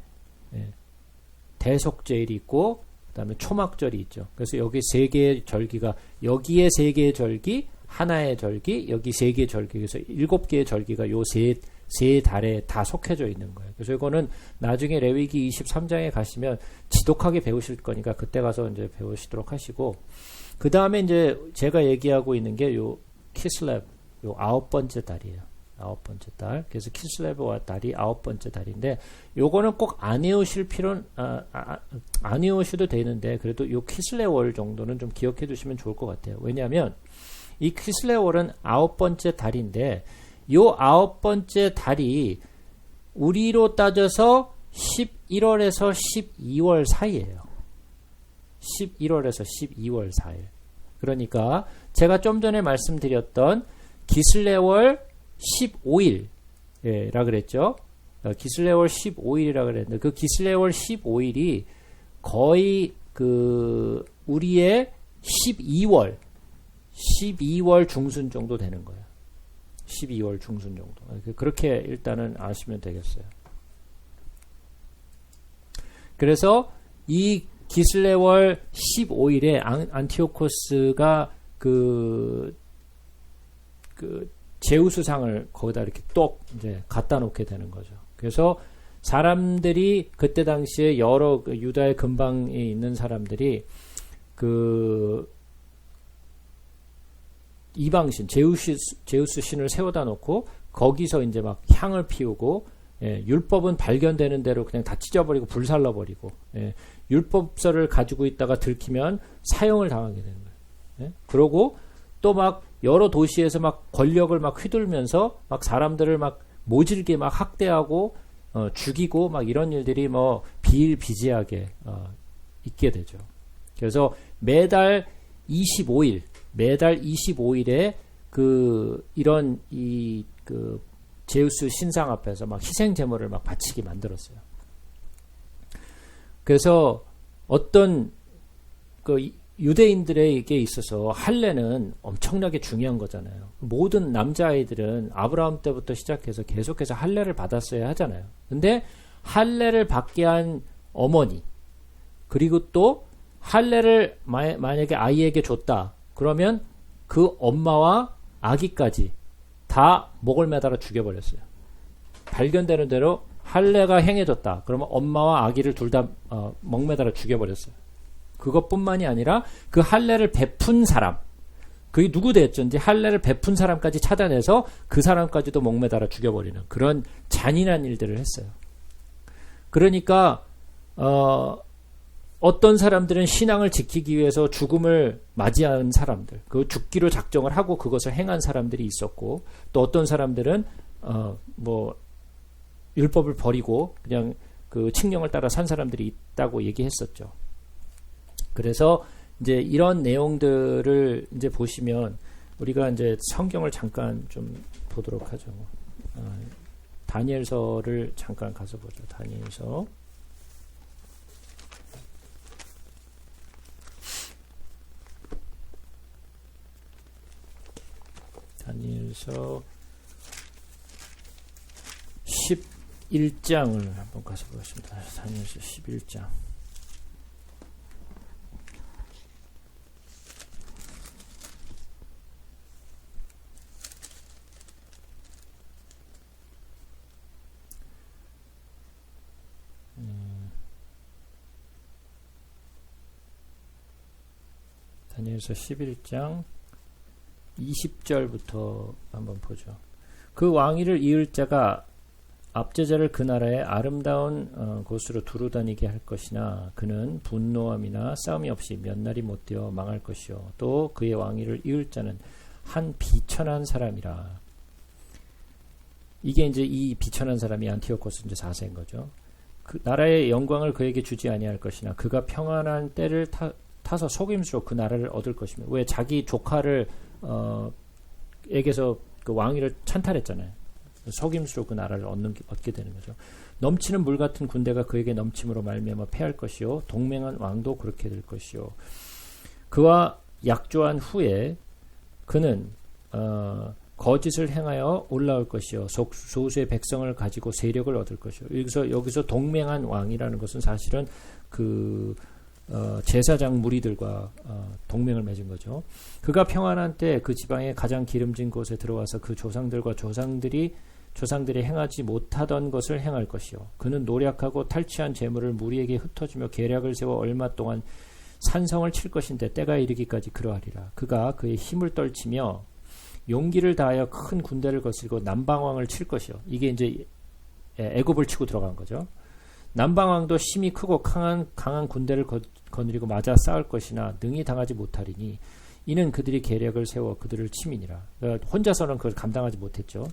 [SPEAKER 1] 대속제일이 있고, 그 다음에 초막절이 있죠. 그래서 여기 세 개의 절기가, 여기에 세 개의 절기, 하나의 절기, 여기 세 개의 절기, 그래서 일곱 개의 절기가 요 세 달에 다 속해져 있는 거예요. 그래서 이거는 나중에 레위기 23장에 가시면 지독하게 배우실 거니까 그때 가서 이제 배우시도록 하시고, 그 다음에 이제 제가 얘기하고 있는 게 요 키슬렙, 요 9번째 달이에요. 9번째 달. 그래서 키슬레브와 달이 9번째 달인데, 요거는 꼭 안 외우실 필요는, 안 외우셔도 되는데, 그래도 요 키슬레월 정도는 좀 기억해 두시면 좋을 것 같아요. 왜냐하면, 이 키슬레월은 9번째 달인데, 요 9번째 달이 우리로 따져서 11월에서 12월 사이예요. 11월에서 12월 사이. 그러니까, 제가 좀 전에 말씀드렸던 기슬레월 15일이라 그랬죠. 기슬레월 15일이라 그랬는데 그 기슬레월 15일이 거의 그 우리의 12월 중순 정도 되는 거예요. 12월 중순 정도. 그렇게 일단은 아시면 되겠어요. 그래서 이 기슬레월 15일에 안티오코스가 그 제우스상을 거기다 이렇게 똑 이제 갖다 놓게 되는 거죠. 그래서 사람들이 그때 당시에 여러 유다의 근방에 있는 사람들이 그 이방신 제우스 신을 세워다 놓고 거기서 이제 막 향을 피우고, 율법은 발견되는 대로 그냥 다 찢어버리고 불살라 버리고, 율법서를 가지고 있다가 들키면 사형을 당하게 되는 거예요. 그러고 또 막 여러 도시에서 막 권력을 막 휘둘면서 막 사람들을 막 모질게 막 학대하고 죽이고 막 이런 일들이 뭐 비일비재하게 있게 되죠. 그래서 매달 25일에 이런 그 제우스 신상 앞에서 막 희생 제물을 막 바치게 만들었어요. 그래서 어떤 유대인들에게 있어서 할례는 엄청나게 중요한 거잖아요. 모든 남자아이들은 아브라함 때부터 시작해서 계속해서 할례를 받았어야 하잖아요. 근데 할례를 받게 한 어머니, 그리고 또 할례를 만약에 아이에게 줬다. 그러면 그 엄마와 아기까지 다 목을 매달아 죽여버렸어요. 발견되는 대로 할례가 행해졌다. 그러면 엄마와 아기를 둘 다 목매달아 죽여버렸어요. 그것뿐만이 아니라 그 할례를 베푼 사람, 그게 누구 됐든지 할례를 베푼 사람까지 찾아내서 그 사람까지도 목매달아 죽여버리는 그런 잔인한 일들을 했어요. 그러니까 어떤 사람들은 신앙을 지키기 위해서 죽음을 맞이한 사람들, 그 죽기로 작정을 하고 그것을 행한 사람들이 있었고, 또 어떤 사람들은 율법을 버리고 그냥 그 칙령을 따라 산 사람들이 있다고 얘기했었죠. 그래서 이제 이런 내용들을 이제 보시면 우리가 이제 성경을 잠깐 좀 보도록 하죠. 다니엘서를 잠깐 가서 보죠. 다니엘서. 다니엘서 11장을 한번 가서 보겠습니다. 다니엘서 11장. 다니엘서 11장 20절부터 한번 보죠. 그 왕위를 이을 자가 압제자를 그 나라의 아름다운 곳으로 두루 다니게 할 것이나 그는 분노함이나 싸움이 없이 몇 날이 못 되어 망할 것이요 또 그의 왕위를 이을 자는 한 비천한 사람이라. 이게 이제 이 비천한 사람이 안티오코스 이제 4세인 거죠. 그 나라의 영광을 그에게 주지 아니할 것이나 그가 평안한 때를 타서 속임수로 그 나라를 얻을 것이며. 왜 자기 조카를 에게서 그 왕위를 찬탈했잖아요. 속임수로 그 나라를 얻게 되는 거죠. 넘치는 물 같은 군대가 그에게 넘침으로 말미암아 패할 것이요 동맹한 왕도 그렇게 될 것이요 그와 약조한 후에 그는 거짓을 행하여 올라올 것이요 소수의 백성을 가지고 세력을 얻을 것이요. 여기서 동맹한 왕이라는 것은 사실은 그 제사장 무리들과 동맹을 맺은 거죠. 그가 평안한 때 그 지방의 가장 기름진 곳에 들어와서 그 조상들과 조상들이 행하지 못하던 것을 행할 것이요 그는 노력하고 탈취한 재물을 무리에게 흩어주며 계략을 세워 얼마 동안 산성을 칠 것인데 때가 이르기까지 그러하리라. 그가 그의 힘을 떨치며 용기를 다하여 큰 군대를 거스리고 남방왕을 칠 것이요. 이게 이제 애굽을 치고 들어간 거죠. 남방왕도 힘이 크고 강한 군대를 거느리고 맞아 싸울 것이나 능히 당하지 못하리니 이는 그들이 계략을 세워 그들을 침이니라. 그러니까 혼자서는 그걸 감당하지 못했죠.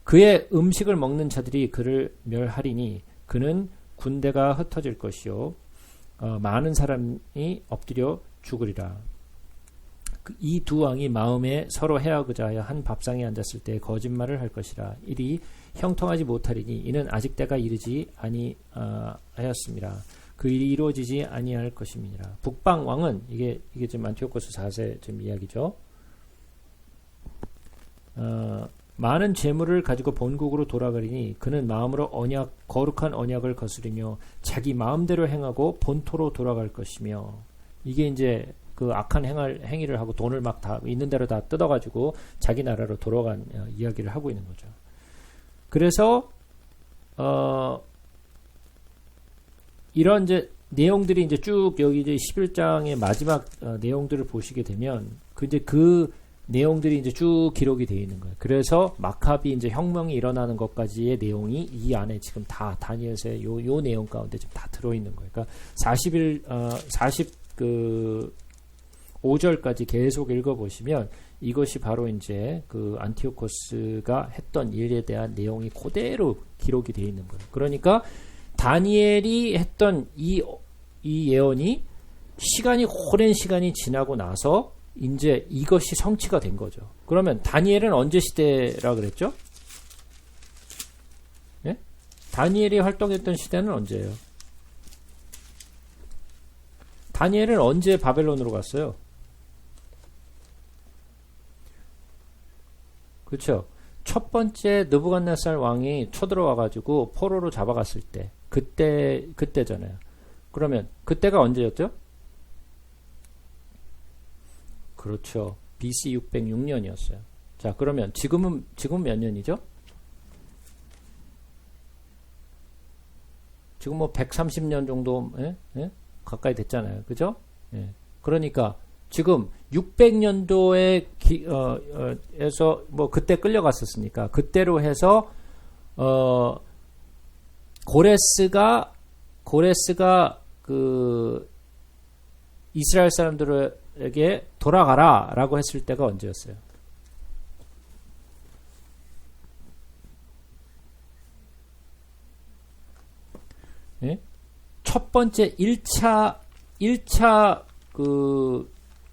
[SPEAKER 1] 그의 음식을 먹는 자들이 그를 멸하리니 그는 군대가 흩어질 것이요 많은 사람이 엎드려 죽으리라. 이 두 왕이 마음에 서로 해하고자 하여 한 밥상에 앉았을 때 거짓말을 할 것이라. 일이 형통하지 못하리니 이는 아직 때가 이르지 아니하였습니다. 그 일이 이루어지지 아니할 것임이니라. 북방 왕은 이게 지금 안티오코스 4세 지금 이야기죠. 많은 재물을 가지고 본국으로 돌아가리니 그는 마음으로 거룩한 언약을 거스리며 자기 마음대로 행하고 본토로 돌아갈 것이며. 이게 이제 그 악한 행위를 하고 돈을 막 다 있는 대로 다 뜯어가지고 자기 나라로 돌아간 이야기를 하고 있는 거죠. 그래서 이런 이제 내용들이 이제 쭉 여기 이제 11장의 마지막 내용들을 보시게 되면 그 내용들이 이제 쭉 기록이 되어 있는 거예요. 그래서 마카비 이제 혁명이 일어나는 것까지의 내용이 이 안에 지금 다 다니엘서의 요 내용 가운데 지금 다 들어 있는 거예요. 그러니까 45절까지 계속 읽어보시면 이것이 바로 이제 그 안티오코스가 했던 일에 대한 내용이 그대로 기록이 되어 있는 거예요. 그러니까 다니엘이 했던 이 예언이 오랜 시간이 지나고 나서 이제 이것이 성취가 된 거죠. 그러면 다니엘은 언제 시대라 그랬죠? 네? 다니엘이 활동했던 시대는 언제예요? 다니엘은 언제 바벨론으로 갔어요? 그렇죠. 첫 번째 느부갓네살 왕이 쳐들어와가지고 포로로 잡아갔을 때 그때잖아요. 그러면 그때가 언제였죠? 그렇죠. BC 606년이었어요. 자, 그러면 지금 몇 년이죠? 지금 뭐 130년 정도 가까이 됐잖아요. 그죠? 예. 그러니까 지금 600년도에 에서 뭐 그때 끌려갔었으니까 그때로 해서 고레스가 그 이스라엘 사람들에게 돌아가라라고 했을 때가 언제였어요? 예? 첫 번째 1차 그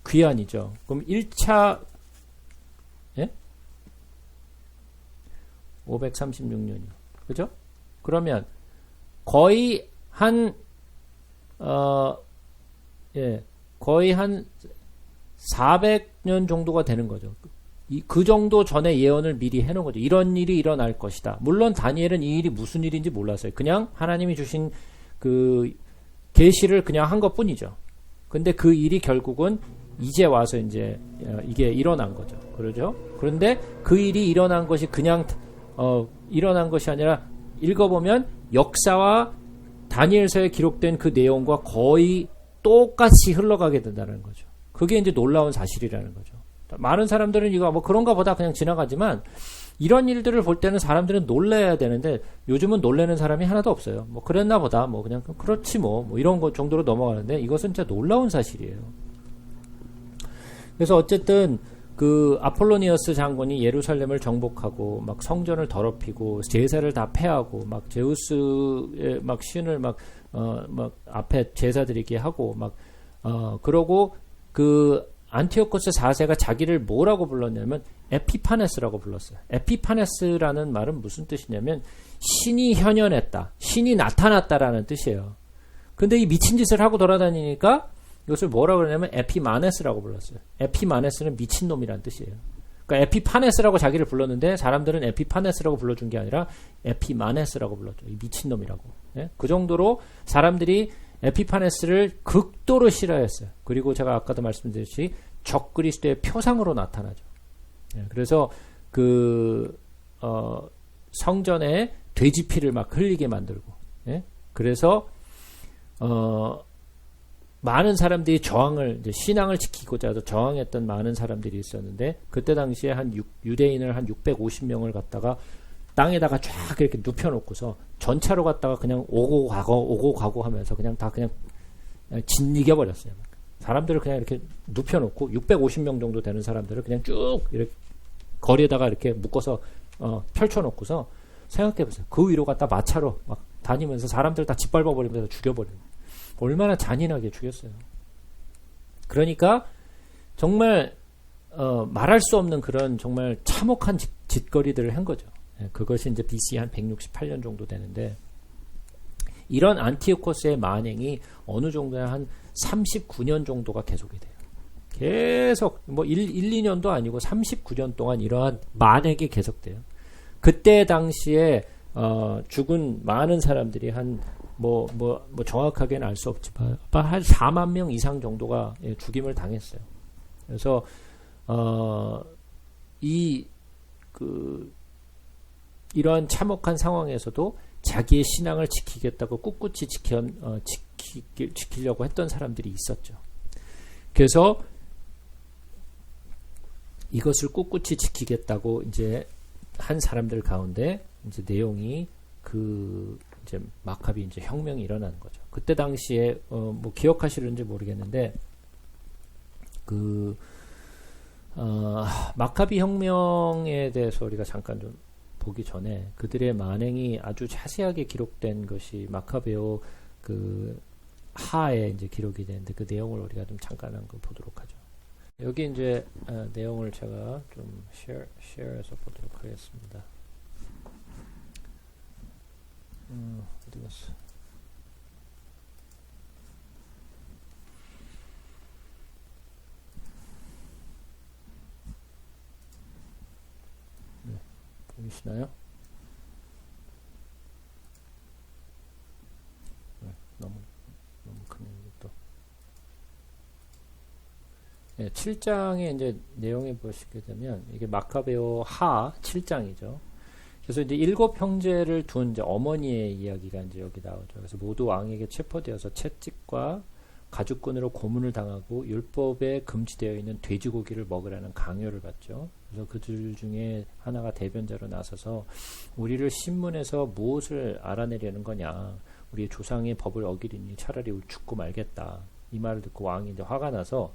[SPEAKER 1] 귀환이죠. 그럼 1차 536년이요. 그죠? 그러면 거의 거의 한 400년 정도가 되는 거죠. 그 정도 전에 예언을 미리 해놓은 거죠. 이런 일이 일어날 것이다. 물론 다니엘은 이 일이 무슨 일인지 몰랐어요. 그냥 하나님이 주신 그 계시를 그냥 한 것뿐이죠. 근데 그 일이 결국은 이제 와서 이제 이게 일어난 거죠. 그러죠? 그런데 그 일이 일어난 것이 그냥 일어난 것이 아니라 읽어보면 역사와 다니엘서에 기록된 그 내용과 거의 똑같이 흘러가게 된다는 거죠. 그게 이제 놀라운 사실이라는 거죠. 많은 사람들은 이거 뭐 그런가 보다 그냥 지나가지만 이런 일들을 볼 때는 사람들은 놀라야 되는데 요즘은 놀라는 사람이 하나도 없어요. 뭐 그랬나 보다 뭐 그냥 그렇지 뭐 이런 것 정도로 넘어가는데 이것은 진짜 놀라운 사실이에요. 그래서 어쨌든 그 아폴로니어스 장군이 예루살렘을 정복하고 막 성전을 더럽히고 제사를 다 폐하고 막 제우스의 막 신을 막 앞에 제사 드리게 하고 그러고 그 안티오코스 4세가 자기를 뭐라고 불렀냐면 에피파네스라고 불렀어요. 에피파네스라는 말은 무슨 뜻이냐면 신이 현현했다. 신이 나타났다라는 뜻이에요. 근데 이 미친 짓을 하고 돌아다니니까 이것을 뭐라고 그러냐면 에피마네스라고 불렀어요. 에피마네스는 미친놈이라는 뜻이에요. 그러니까 에피파네스라고 자기를 불렀는데 사람들은 에피파네스라고 불러준 게 아니라 에피마네스라고 불렀죠. 이 미친놈이라고. 예? 그 정도로 사람들이 에피파네스를 극도로 싫어했어요. 그리고 제가 아까도 말씀드렸듯이 적그리스도의 표상으로 나타나죠. 예, 그래서 성전에 돼지피를 막 흘리게 만들고, 예? 그래서 많은 사람들이 이제 신앙을 지키고자 저항했던 많은 사람들이 있었는데 그때 당시에 유대인을 한 650명을 갖다가 땅에다가 쫙 이렇게 눕혀놓고서 전차로 갔다가 그냥 오고 가고 하면서 그냥 다 그냥 짓이겨 버렸어요. 사람들을 그냥 이렇게 눕혀놓고 650명 정도 되는 사람들을 그냥 쭉 이렇게 거리에다가 이렇게 묶어서 펼쳐놓고서 생각해보세요. 그 위로 갖다 마차로 막 다니면서 사람들 다 짓밟아버리면서 죽여버리는 얼마나 잔인하게 죽였어요. 그러니까 정말 말할 수 없는 그런 정말 참혹한 짓거리들을 한 거죠. 그것이 이제 BC 한 168년 정도 되는데 이런 안티오코스의 만행이 어느 정도야 한 39년 정도가 계속이 돼요. 계속 뭐 2년도 아니고 39년 동안 이러한 만행이 계속돼요. 그때 당시에 죽은 많은 사람들이 한 정확하게는 알 수 없지만 한 4만 명 이상 정도가 죽임을 당했어요. 그래서 이러한 참혹한 상황에서도 자기의 신앙을 지키겠다고 꿋꿋이 지키려고 했던 사람들이 있었죠. 그래서 이것을 꿋꿋이 지키겠다고 이제 한 사람들 가운데 이제 내용이 이제 마카비 이제 혁명이 일어나는 거죠. 그때 당시에 뭐 기억하시는지 모르겠는데 마카비 혁명에 대해서 우리가 잠깐 좀 보기 전에 그들의 만행이 아주 자세하게 기록된 것이 마카베오 하에 이제 기록이 되는데 그 내용을 우리가 좀 잠깐 한번 보도록 하죠. 여기 이제 내용을 제가 좀 쉐어해서 보도록 하겠습니다. 어디 갔어? 보이시나요? 네, 너무 크네요. 또. 네, 7장의 이제 내용에 보시게 되면 이게 마카베오 하 7장이죠. 그래서 이제 7형제를 둔 이제 어머니의 이야기가 이제 여기 나오죠. 그래서 모두 왕에게 체포되어서 채찍과 가죽끈으로 고문을 당하고 율법에 금지되어 있는 돼지고기를 먹으라는 강요를 받죠. 그래서 그들 중에 하나가 대변자로 나서서 우리를 신문에서 무엇을 알아내려는 거냐, 우리의 조상의 법을 어기리니 차라리 죽고 말겠다, 이 말을 듣고 왕이 이제 화가 나서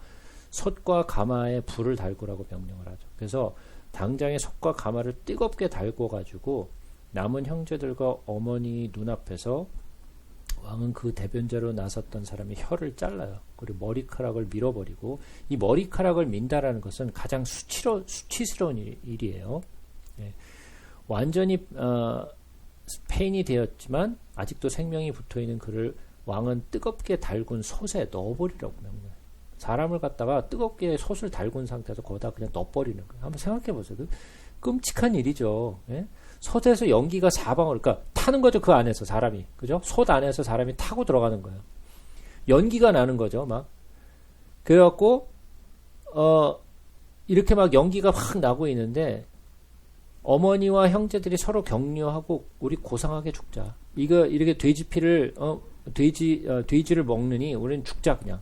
[SPEAKER 1] 솥과 가마에 불을 달구라고 명령을 하죠. 그래서 당장에 솥과 가마를 뜨겁게 달궈 가지고 남은 형제들과 어머니 눈앞에서 왕은 그 대변자로 나섰던 사람의 혀를 잘라요. 그리고 머리카락을 밀어버리고, 이 머리카락을 민다라는 것은 가장 수치스러운 일이에요. 예. 완전히 폐인이 되었지만 아직도 생명이 붙어있는 그를 왕은 뜨겁게 달군 솥에 넣어버리라고 명령해요. 사람을 갖다가 뜨겁게 솥을 달군 상태에서 거기다 그냥 넣어버리는 거예요. 한번 생각해 보세요. 끔찍한 일이죠. 예? 솥에서 연기가 사방으로, 그러니까 타는 거죠. 그 안에서 사람이, 그죠? 솥 안에서 사람이 타고 들어가는 거예요. 연기가 나는 거죠. 막 그래갖고 이렇게 막 연기가 확 나고 있는데 어머니와 형제들이 서로 격려하고 우리 고상하게 죽자. 이거 이렇게 돼지 피를 돼지를 먹느니 우리는 죽자 그냥.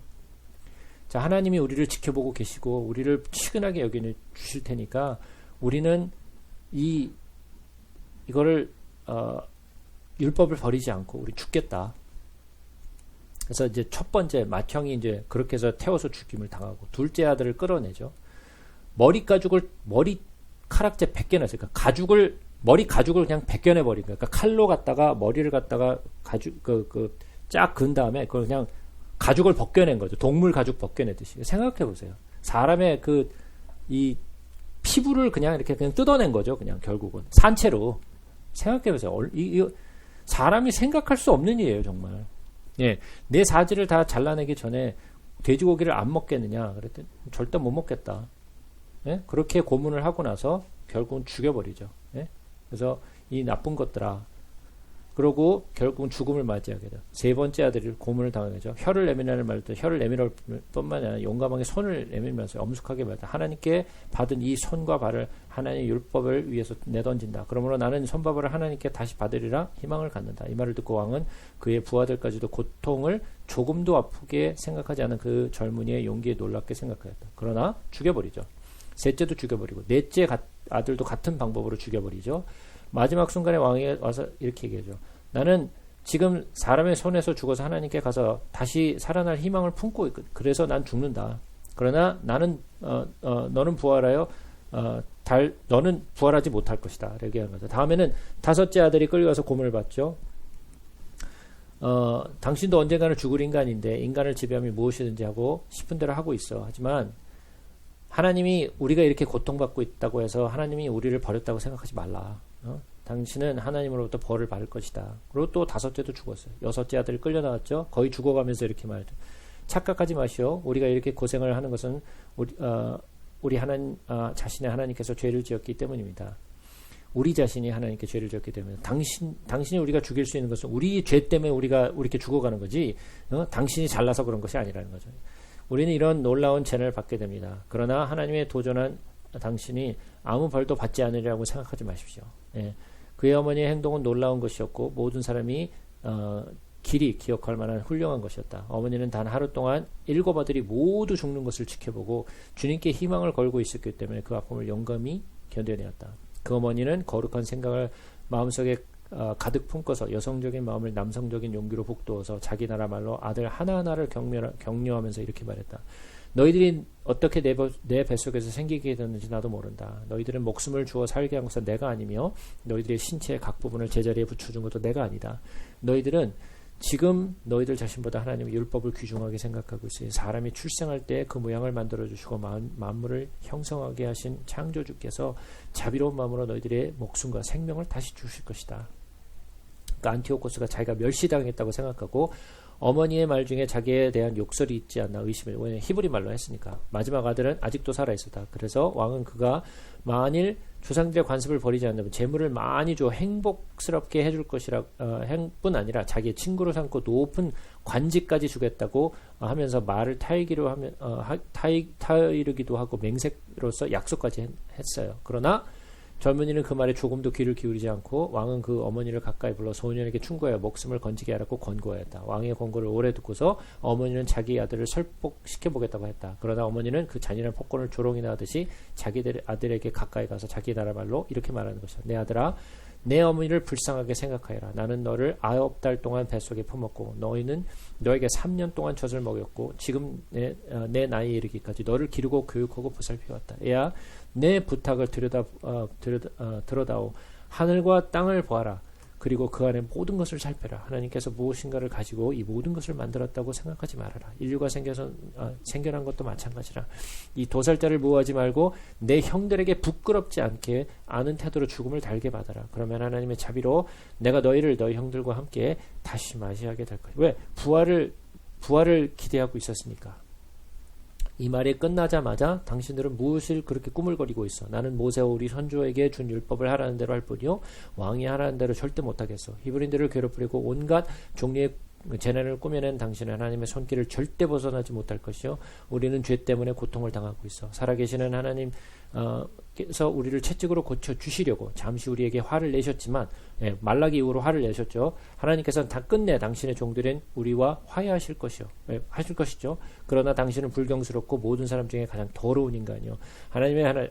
[SPEAKER 1] 자, 하나님이 우리를 지켜보고 계시고 우리를 치근하게 여겨 주실 테니까 우리는 이거를 율법을 버리지 않고 우리 죽겠다. 그래서 이제 첫 번째 맏형이 이제 그렇게 해서 태워서 죽임을 당하고, 둘째 아들을 끌어내죠. 머리카락째 벗겨냈어요. 그러니까 머리 가죽을 그냥 벗겨내 버린 거예요. 그러니까 칼로 갖다가 머리를 갖다가 가죽 쫙 근 다음에 그걸 그냥 가죽을 벗겨낸 거죠. 동물 가죽 벗겨내듯이. 생각해 보세요. 사람의 이 피부를 그냥 이렇게 그냥 뜯어낸 거죠. 그냥 결국은 산채로. 생각해 보세요. 사람이 생각할 수 없는 일이에요, 정말. 예, 내 사지를 다 잘라내기 전에 돼지고기를 안 먹겠느냐? 그랬더니 절대 못 먹겠다. 예? 그렇게 고문을 하고 나서 결국은 죽여버리죠. 예? 그래서 이 나쁜 것들아. 그러고 결국은 죽음을 맞이하게 돼요. 세 번째 아들이 고문을 당하죠. 혀를 내밀라는 말도 혀를 내밀을 뿐만 아니라 용감하게 손을 내밀면서 엄숙하게 말다. 하나님께 받은 이 손과 발을 하나님의 율법을 위해서 내던진다. 그러므로 나는 손바발을 하나님께 다시 받으리라 희망을 갖는다. 이 말을 듣고 왕은 그의 부하들까지도 고통을 조금도 아프게 생각하지 않은 그 젊은이의 용기에 놀랍게 생각하였다. 그러나 죽여버리죠. 셋째도 죽여버리고 넷째 아들도 같은 방법으로 죽여버리죠. 마지막 순간에 왕이 와서 이렇게 얘기하죠. 나는 지금 사람의 손에서 죽어서 하나님께 가서 다시 살아날 희망을 품고 있거든. 그래서 난 죽는다. 그러나 나는 너는 부활하여 너는 부활하지 못할 것이다. 이렇게 하는 거죠. 다음에는 다섯째 아들이 끌려가서 고문을 받죠. 당신도 언젠가는 죽을 인간인데 인간을 지배함이 무엇이든지 하고 싶은 대로 하고 있어. 하지만 하나님이 우리가 이렇게 고통받고 있다고 해서 하나님이 우리를 버렸다고 생각하지 말라. 당신은 하나님으로부터 벌을 받을 것이다. 그리고 또 다섯째도 죽었어요. 여섯째 아들이 끌려나왔죠. 거의 죽어가면서 이렇게 말하죠. 착각하지 마시오. 우리가 이렇게 고생을 하는 것은 우리 하나님 자신의 하나님께서 죄를 지었기 때문입니다. 우리 자신이 하나님께 죄를 지었기 때문에 당신이 우리가 죽일 수 있는 것은 우리 죄 때문에 우리가 이렇게 죽어가는 거지 당신이 잘나서 그런 것이 아니라는 거죠. 우리는 이런 놀라운 재난을 받게 됩니다. 그러나 하나님의 도전한 당신이 아무 벌도 받지 않으리라고 생각하지 마십시오. 예. 그의 어머니의 행동은 놀라운 것이었고 모든 사람이 길이 기억할 만한 훌륭한 것이었다. 어머니는 단 하루 동안 7 아들이 모두 죽는 것을 지켜보고 주님께 희망을 걸고 있었기 때문에 그 아픔을 용감히 견뎌내었다. 그 어머니는 거룩한 생각을 마음속에 가득 품고서 여성적인 마음을 남성적인 용기로 북돋워서 자기 나라 말로 아들 하나하나를 격려하면서 이렇게 말했다. 너희들이 어떻게 내 뱃속에서 생기게 됐는지 나도 모른다. 너희들은 목숨을 주어 살게 한 것은 내가 아니며 너희들의 신체의 각 부분을 제자리에 붙여준 것도 내가 아니다. 너희들은 지금 너희들 자신보다 하나님의 율법을 귀중하게 생각하고 있으니 사람이 출생할 때 그 모양을 만들어주시고 만물을 형성하게 하신 창조주께서 자비로운 마음으로 너희들의 목숨과 생명을 다시 주실 것이다. 그러니까 안티오코스가 자기가 멸시당했다고 생각하고 어머니의 말 중에 자기에 대한 욕설이 있지 않나 의심을, 왜냐하면 히브리 말로 했으니까. 마지막 아들은 아직도 살아있었다. 그래서 왕은 그가 만일 조상들의 관습을 버리지 않는다면 재물을 많이 줘 행복스럽게 해줄 것이라 뿐 아니라 자기의 친구로 삼고 높은 관직까지 주겠다고 하면서 말을 타이르기도 하고 맹세로서 약속까지 했어요. 그러나 젊은이는 그 말에 조금도 귀를 기울이지 않고 왕은 그 어머니를 가까이 불러 소년에게 충고하여 목숨을 건지게 하라고 권고하였다. 왕의 권고를 오래 듣고서 어머니는 자기 아들을 설복시켜보겠다고 했다. 그러나 어머니는 그 잔인한 폭군을 조롱이나 하듯이 자기 아들에게 가까이 가서 자기 나라 말로 이렇게 말하는 것이다. 내 아들아, 내 어머니를 불쌍하게 생각하여라. 나는 너를 9달 동안 뱃속에 품었고 너희는 너에게 3년 동안 젖을 먹였고 지금 내 나이에 이르기까지 너를 기르고 교육하고 보살펴왔다. 애야, 내 부탁을 들어다오. 하늘과 땅을 보아라. 그리고 그 안에 모든 것을 살펴라. 하나님께서 무엇인가를 가지고 이 모든 것을 만들었다고 생각하지 말아라. 인류가 생겨난 것도 마찬가지라. 이 도살자를 모하지 말고 내 형들에게 부끄럽지 않게 아는 태도로 죽음을 달게 받아라. 그러면 하나님의 자비로 내가 너희를 너희 형들과 함께 다시 맞이하게 될 거야. 왜? 부활을 기대하고 있었으니까. 이 말이 끝나자마자 당신들은 무엇을 그렇게 꾸물거리고 있어? 나는 모세와 우리 선조에게 준 율법을 하라는 대로 할 뿐이요 왕이 하라는 대로 절대 못하겠어. 히브리인들을 괴롭히고 온갖 종류의 재난을 꾸며낸 당신은 하나님의 손길을 절대 벗어나지 못할 것이요 우리는 죄 때문에 고통을 당하고 있어. 살아계시는 하나님께서 우리를 채찍으로 고쳐주시려고 잠시 우리에게 화를 내셨지만 말라기 이후로 화를 내셨죠. 하나님께서는 다 끝내 당신의 종들인 우리와 화해하실 것이요 하실 것이죠. 그러나 당신은 불경스럽고 모든 사람 중에 가장 더러운 인간이요 하나님의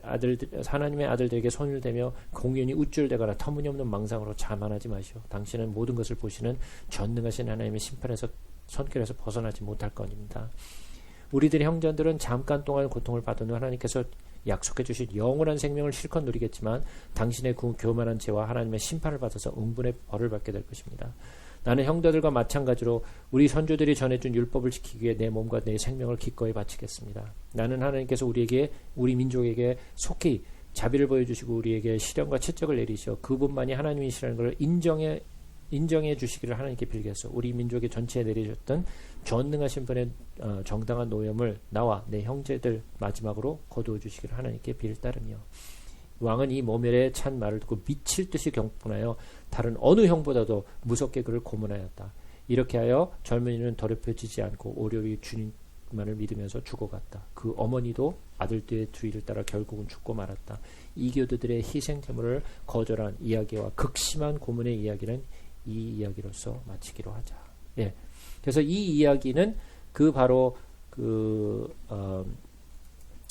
[SPEAKER 1] 아들들에게 손을 대며 공연히 우쭐대거나 터무니없는 망상으로 자만하지 마시오. 당신은 모든 것을 보시는 전능하신 하나님의 심판에서 손길에서 벗어나지 못할 것입니다. 우리들의 형제들은 잠깐 동안 고통을 받은 후 하나님께서 약속해 주신 영원한 생명을 실컷 누리겠지만 당신의 그 교만한 죄와 하나님의 심판을 받아서 응분의 벌을 받게 될 것입니다. 나는 형제들과 마찬가지로 우리 선조들이 전해준 율법을 지키기 위해 내 몸과 내 생명을 기꺼이 바치겠습니다. 나는 하나님께서 우리 민족에게 속히 자비를 보여주시고 우리에게 시련과 채찍을 내리시어 그분만이 하나님이시라는 것을 인정해 주시기를 하나님께 빌겠소. 우리 민족의 전체에 내리셨던 전능하신 분의 정당한 노염을 나와 내 형제들 마지막으로 거두어 주시기를 하나님께 빌 따르며 왕은 이 모멸에 찬 말을 듣고 미칠 듯이 경분하여 다른 어느 형보다도 무섭게 그를 고문하였다. 이렇게 하여 젊은이는 더럽혀지지 않고 오려이 주님만을 믿으면서 죽어갔다. 그 어머니도 아들들의 주의를 따라 결국은 죽고 말았다. 이교도들의 희생제물을 거절한 이야기와 극심한 고문의 이야기는 이 이야기로서 마치기로 하자. 예. 그래서 이 이야기는 바로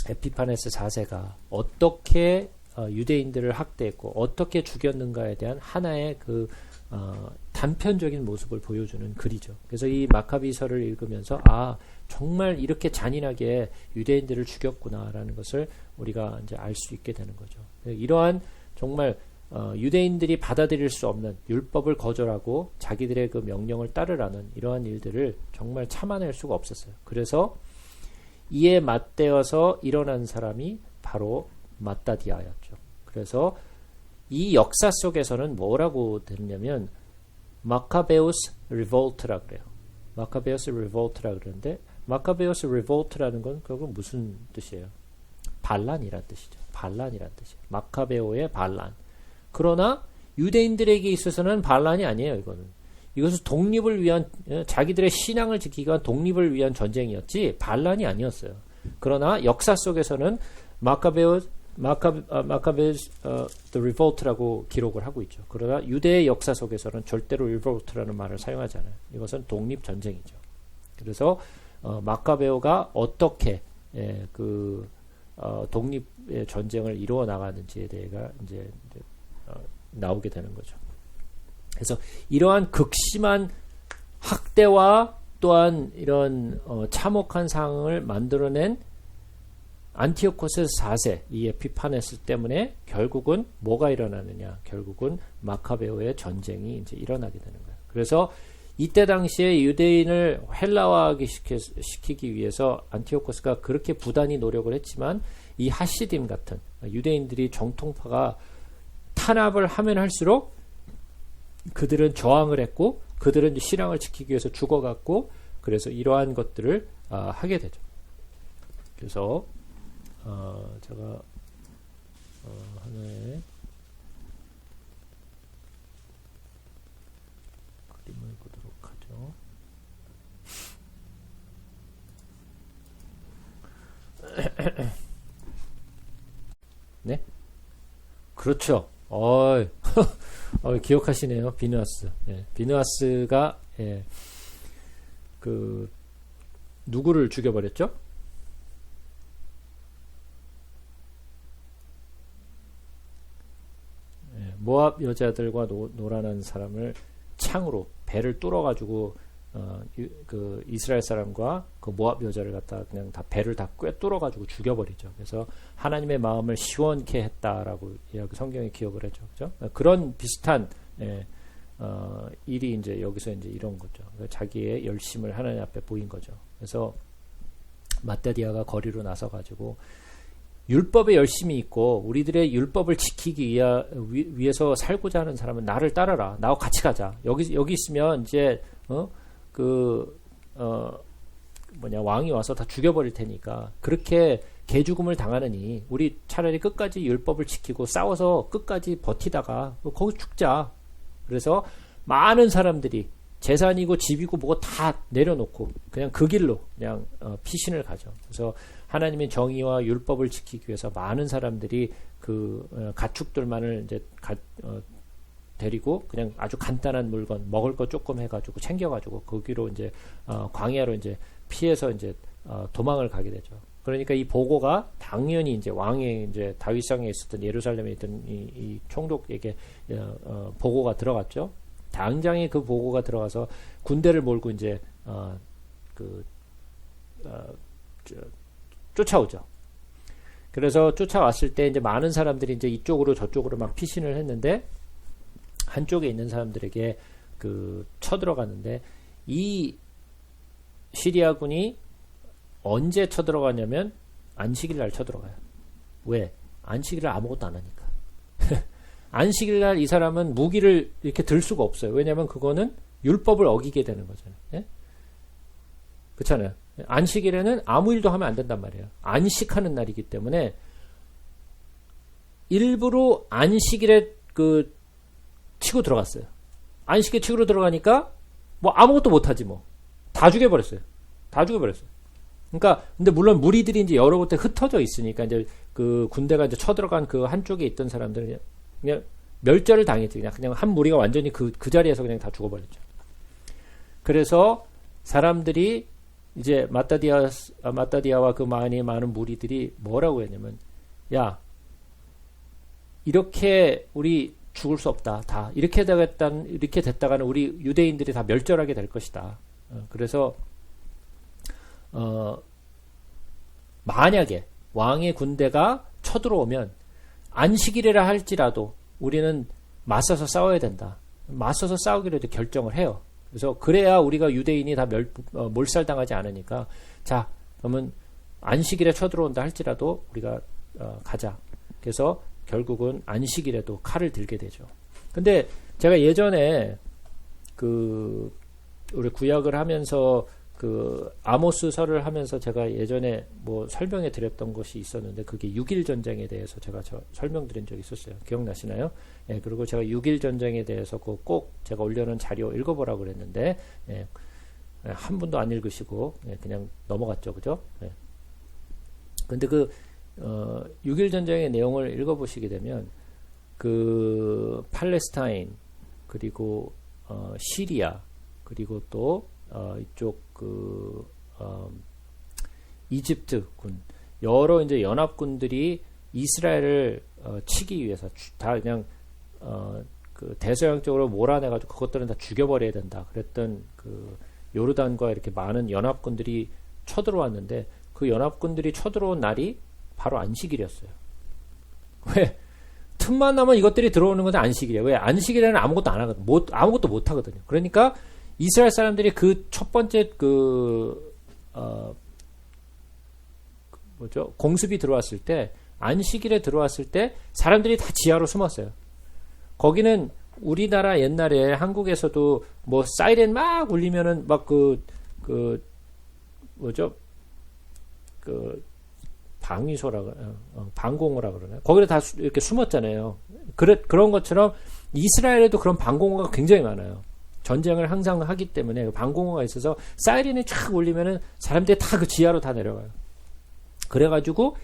[SPEAKER 1] 에피파네스 4세가 어떻게 유대인들을 학대했고 어떻게 죽였는가에 대한 하나의 단편적인 모습을 보여주는 글이죠. 그래서 이 마카비서를 읽으면서 정말 이렇게 잔인하게 유대인들을 죽였구나라는 것을 우리가 이제 알 수 있게 되는 거죠. 이러한 정말 유대인들이 받아들일 수 없는 율법을 거절하고 자기들의 그 명령을 따르라는 이러한 일들을 정말 참아낼 수가 없었어요. 그래서 이에 맞대어서 일어난 사람이 바로 마따디아였죠. 그래서 이 역사 속에서는 뭐라고 되냐면 마카베우스 리볼트라 그래요. 마카베우스 리볼트라 그러는데 마카베우스 리볼트라는 건 그건 무슨 뜻이에요? 반란이란 뜻이죠. 반란이란 뜻이에요. 마카베오의 반란. 그러나 유대인들에게 있어서는 반란이 아니에요. 이것은 독립을 위한 자기들의 신앙을 지키기 위한 독립을 위한 전쟁이었지 반란이 아니었어요. 그러나 역사 속에서는 마카베우스 the revolt라고 기록을 하고 있죠. 그러나 유대의 역사 속에서는 절대로 revolt라는 말을 사용하지 않아요. 이것은 독립 전쟁이죠. 그래서 마카베오가 어떻게 독립의 전쟁을 이루어 나가는지에 대해가 이제 나오게 되는 거죠. 그래서 이러한 극심한 학대와 또한 이런 참혹한 상황을 만들어낸 안티오코스 4세 이 에피파네스 때문에 결국은 뭐가 일어나느냐? 결국은 마카베오의 전쟁이 이제 일어나게 되는 거예요. 그래서 이때 당시에 유대인을 헬라화하게 시키기 위해서 안티오코스가 그렇게 부단히 노력을 했지만 이 하시딤 같은 유대인들이 정통파가 탄압을 하면 할수록 그들은 저항을 했고 그들은 신앙을 지키기 위해서 죽어갔고 그래서 이러한 것들을 하게 되죠. 그래서 제가 하나의 그림을 보도록 하죠. 네? 그렇죠. 기억하시네요. 비누아스. 예, 비누아스가 예, 그 누구를 죽여버렸죠? 예, 모압 여자들과 노란한 사람을 창으로 배를 뚫어가지고 그 이스라엘 사람과 그 모압 여자를 갖다 그냥 다 배를 다 꿰뚫어가지고 죽여버리죠. 그래서 하나님의 마음을 시원케 했다라고 성경에 기억을 하죠. 그죠? 그런 비슷한 일이 이제 여기서 이제 이런 거죠. 자기의 열심을 하나님 앞에 보인 거죠. 그래서 마따디아가 거리로 나서가지고 율법에 열심히 있고 우리들의 율법을 지키기 위해서 살고자 하는 사람은 나를 따라라. 나와 같이 가자. 여기 있으면 이제 왕이 와서 다 죽여버릴 테니까 그렇게 개죽음을 당하느니 우리 차라리 끝까지 율법을 지키고 싸워서 끝까지 버티다가 거기 죽자. 그래서 많은 사람들이 재산이고 집이고 뭐고 다 내려놓고 그냥 그 길로 그냥 피신을 가죠. 그래서 하나님의 정의와 율법을 지키기 위해서 많은 사람들이 그 가축들만을 이제 데리고 그냥 아주 간단한 물건 먹을 거 조금 해가지고 챙겨가지고 거기로 이제 광야로 이제 피해서 이제 도망을 가게 되죠. 그러니까 이 보고가 당연히 이제 왕의 이제 다윗성에 있었던 예루살렘에 있던 이 총독에게 보고가 들어갔죠. 당장에 그 보고가 들어가서 군대를 몰고 이제 쫓아오죠. 그래서 쫓아왔을 때 이제 많은 사람들이 이제 이쪽으로 저쪽으로 막 피신을 했는데 한쪽에 있는 사람들에게 쳐들어갔는데 이 시리아군이 언제 쳐들어가냐면 안식일 날 쳐들어가요. 왜? 안식일 날 아무것도 안 하니까. 안식일 날 이 사람은 무기를 이렇게 들 수가 없어요. 왜냐하면 그거는 율법을 어기게 되는 거잖아요. 예? 그렇잖아요. 안식일에는 아무 일도 하면 안 된단 말이에요. 안식하는 날이기 때문에 일부러 안식일에 치고 들어갔어요. 안식일에 치고 들어가니까 뭐 아무것도 못하지 뭐. 다 죽여버렸어요. 그러니까 근데 물론 무리들이 이제 여러 곳에 흩어져 있으니까 이제 그 군대가 이제 쳐들어간 그 한쪽에 있던 사람들은 그냥 멸절을 당했지. 그냥 한 무리가 완전히 그 자리에서 그냥 다 죽어버렸죠. 그래서 사람들이 이제 마따디아와 그 많은 무리들이 뭐라고 했냐면, 야, 이렇게 우리 죽을 수 없다. 다 이렇게 됐다가는 우리 유대인들이 다 멸절하게 될 것이다. 그래서 만약에 왕의 군대가 쳐들어오면 안식일이라 할지라도 우리는 맞서서 싸워야 된다. 맞서서 싸우기로 결정을 해요. 그래서 그래야 우리가 유대인이 다 몰살당하지 않으니까 자 그러면 안식일에 쳐들어온다 할지라도 우리가 가자. 그래서 결국은 안식일에도 칼을 들게 되죠. 근데 제가 예전에 우리 구약을 하면서 아모스서를 하면서 제가 예전에 뭐 설명해 드렸던 것이 있었는데 그게 6.1 전쟁에 대해서 제가 설명드린 적이 있었어요. 기억나시나요? 예, 그리고 제가 6.1 전쟁에 대해서 꼭 제가 올려놓은 자료 읽어보라고 그랬는데 예, 한 분도 안 읽으시고 예, 그냥 넘어갔죠. 그죠? 예. 근데 6.1 전쟁의 내용을 읽어보시게 되면 팔레스타인 그리고 시리아 그리고 또 이쪽 이집트 군 여러 이제 연합군들이 이스라엘을 치기 위해서 다 그냥 대서양 쪽으로 몰아내가지고 그것들은 다 죽여버려야 된다. 그랬던 요르단과 이렇게 많은 연합군들이 쳐들어왔는데 그 연합군들이 쳐들어온 날이 바로 안식일이었어요. 왜? 틈만 나면 이것들이 들어오는 건데 안식일이에요. 왜? 안식일에는 아무것도 안 하거든. 아무것도 못 하거든요. 그러니까 이스라엘 사람들이 그 첫 번째 공습이 들어왔을 때 안식일에 들어왔을 때 사람들이 다 지하로 숨었어요. 거기는 우리나라 옛날에 한국에서도 뭐 사이렌 막 울리면은 막 방위소라 방공호라 그러나 거기다 다 이렇게 숨었잖아요. 그런 것처럼 이스라엘에도 그런 방공호가 굉장히 많아요. 전쟁을 항상 하기 때문에 방공호가 있어서 사이렌이 쫙 울리면은 사람들이 다 그 지하로 다 내려가요. 그래가지고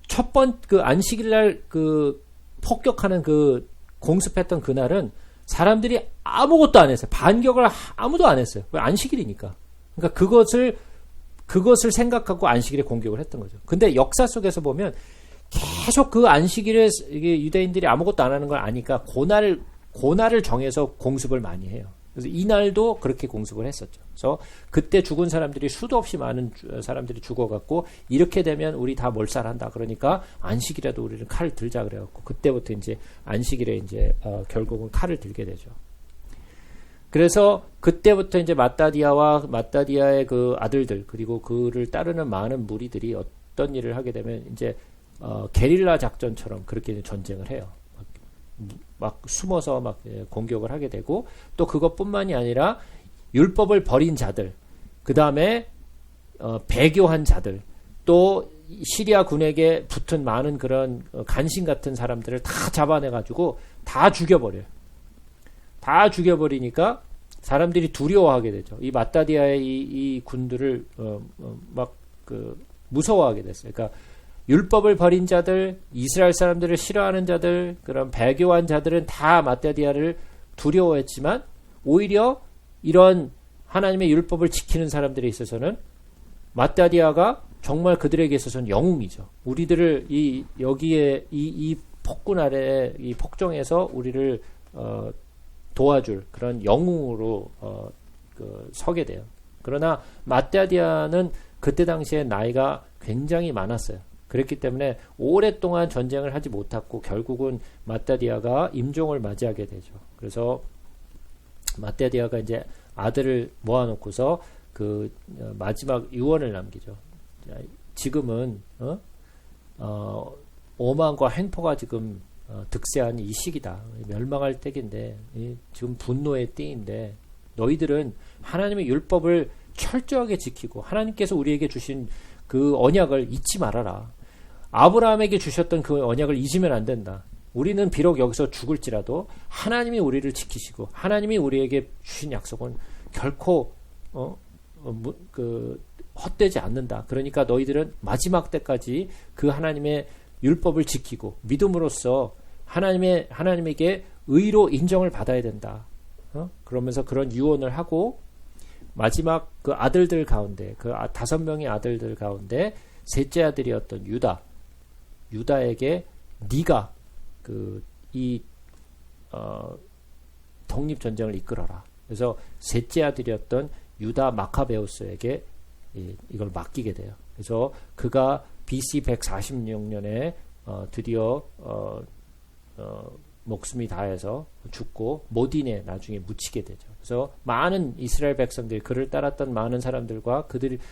[SPEAKER 1] 첫 번 그 안식일날 그 폭격하는 그 공습했던 그날은 사람들이 아무것도 안 했어요. 반격을 아무도 안 했어요. 왜? 안식일이니까. 그러니까 그것을 생각하고 안식일에 공격을 했던 거죠. 근데 역사 속에서 보면 계속 그 안식일에 이게 유대인들이 아무것도 안 하는 걸 아니까 고날을 정해서 공습을 많이 해요. 그래서 이날도 그렇게 공습을 했었죠. 그래서 그때 죽은 사람들이 수도 없이 많은 사람들이 죽어갖고 이렇게 되면 우리 다 몰살한다. 그러니까 안식이라도 우리는 칼을 들자 그래갖고 그때부터 이제 안식일에 이제 결국은 칼을 들게 되죠. 그래서 그때부터 이제 마따디아의 그 아들들 그리고 그를 따르는 많은 무리들이 어떤 일을 하게 되면 이제 게릴라 작전처럼 그렇게 전쟁을 해요. 막 숨어서 막 공격을 하게 되고 또 그것뿐만이 아니라 율법을 버린 자들, 그 다음에 배교한 자들, 또 시리아 군에게 붙은 많은 그런 간신 같은 사람들을 다 잡아내가지고 다 죽여버려요. 다 죽여버리니까 사람들이 두려워하게 되죠. 이 마따디아의 이 군들을 막 무서워하게 됐어요. 그러니까 율법을 버린 자들, 이스라엘 사람들을 싫어하는 자들, 그런 배교한 자들은 다 마따디아를 두려워했지만 오히려 이런 하나님의 율법을 지키는 사람들에 있어서는 마따디아가 정말 그들에게 있어서는 영웅이죠. 우리들을 여기에 이 폭군 아래 이 폭정에서 우리를 도와줄 그런 영웅으로 서게 돼요. 그러나 마따디아는 그때 당시에 나이가 굉장히 많았어요. 그랬기 때문에 오랫동안 전쟁을 하지 못했고 결국은 마따디아가 임종을 맞이하게 되죠. 그래서 마따디아가 이제 아들을 모아놓고서 그 마지막 유언을 남기죠. 지금은 오만과 횡포가 지금 득세한 이 시기다. 멸망할 때인데 지금 분노의 때인데 너희들은 하나님의 율법을 철저하게 지키고 하나님께서 우리에게 주신 그 언약을 잊지 말아라. 아브라함에게 주셨던 그 언약을 잊으면 안 된다. 우리는 비록 여기서 죽을지라도 하나님이 우리를 지키시고 하나님이 우리에게 주신 약속은 결코 헛되지 않는다. 그러니까 너희들은 마지막 때까지 그 하나님의 율법을 지키고 믿음으로써 하나님에게 의로 인정을 받아야 된다. 그러면서 그런 유언을 하고 마지막 그 아들들 가운데 그 5명의 아들들 가운데 셋째 아들이었던 유다에게 네가 독립 전쟁을 이끌어라. 그래서 셋째 아들이었던 유다 마카베우스에게 이걸 맡기게 돼요. 그래서 그가 BC 146년에 드디어 목숨이 다해서 죽고 모딘에 나중에 묻히게 되죠. 그래서 많은 이스라엘 백성들이 그를 따랐던 많은 사람들과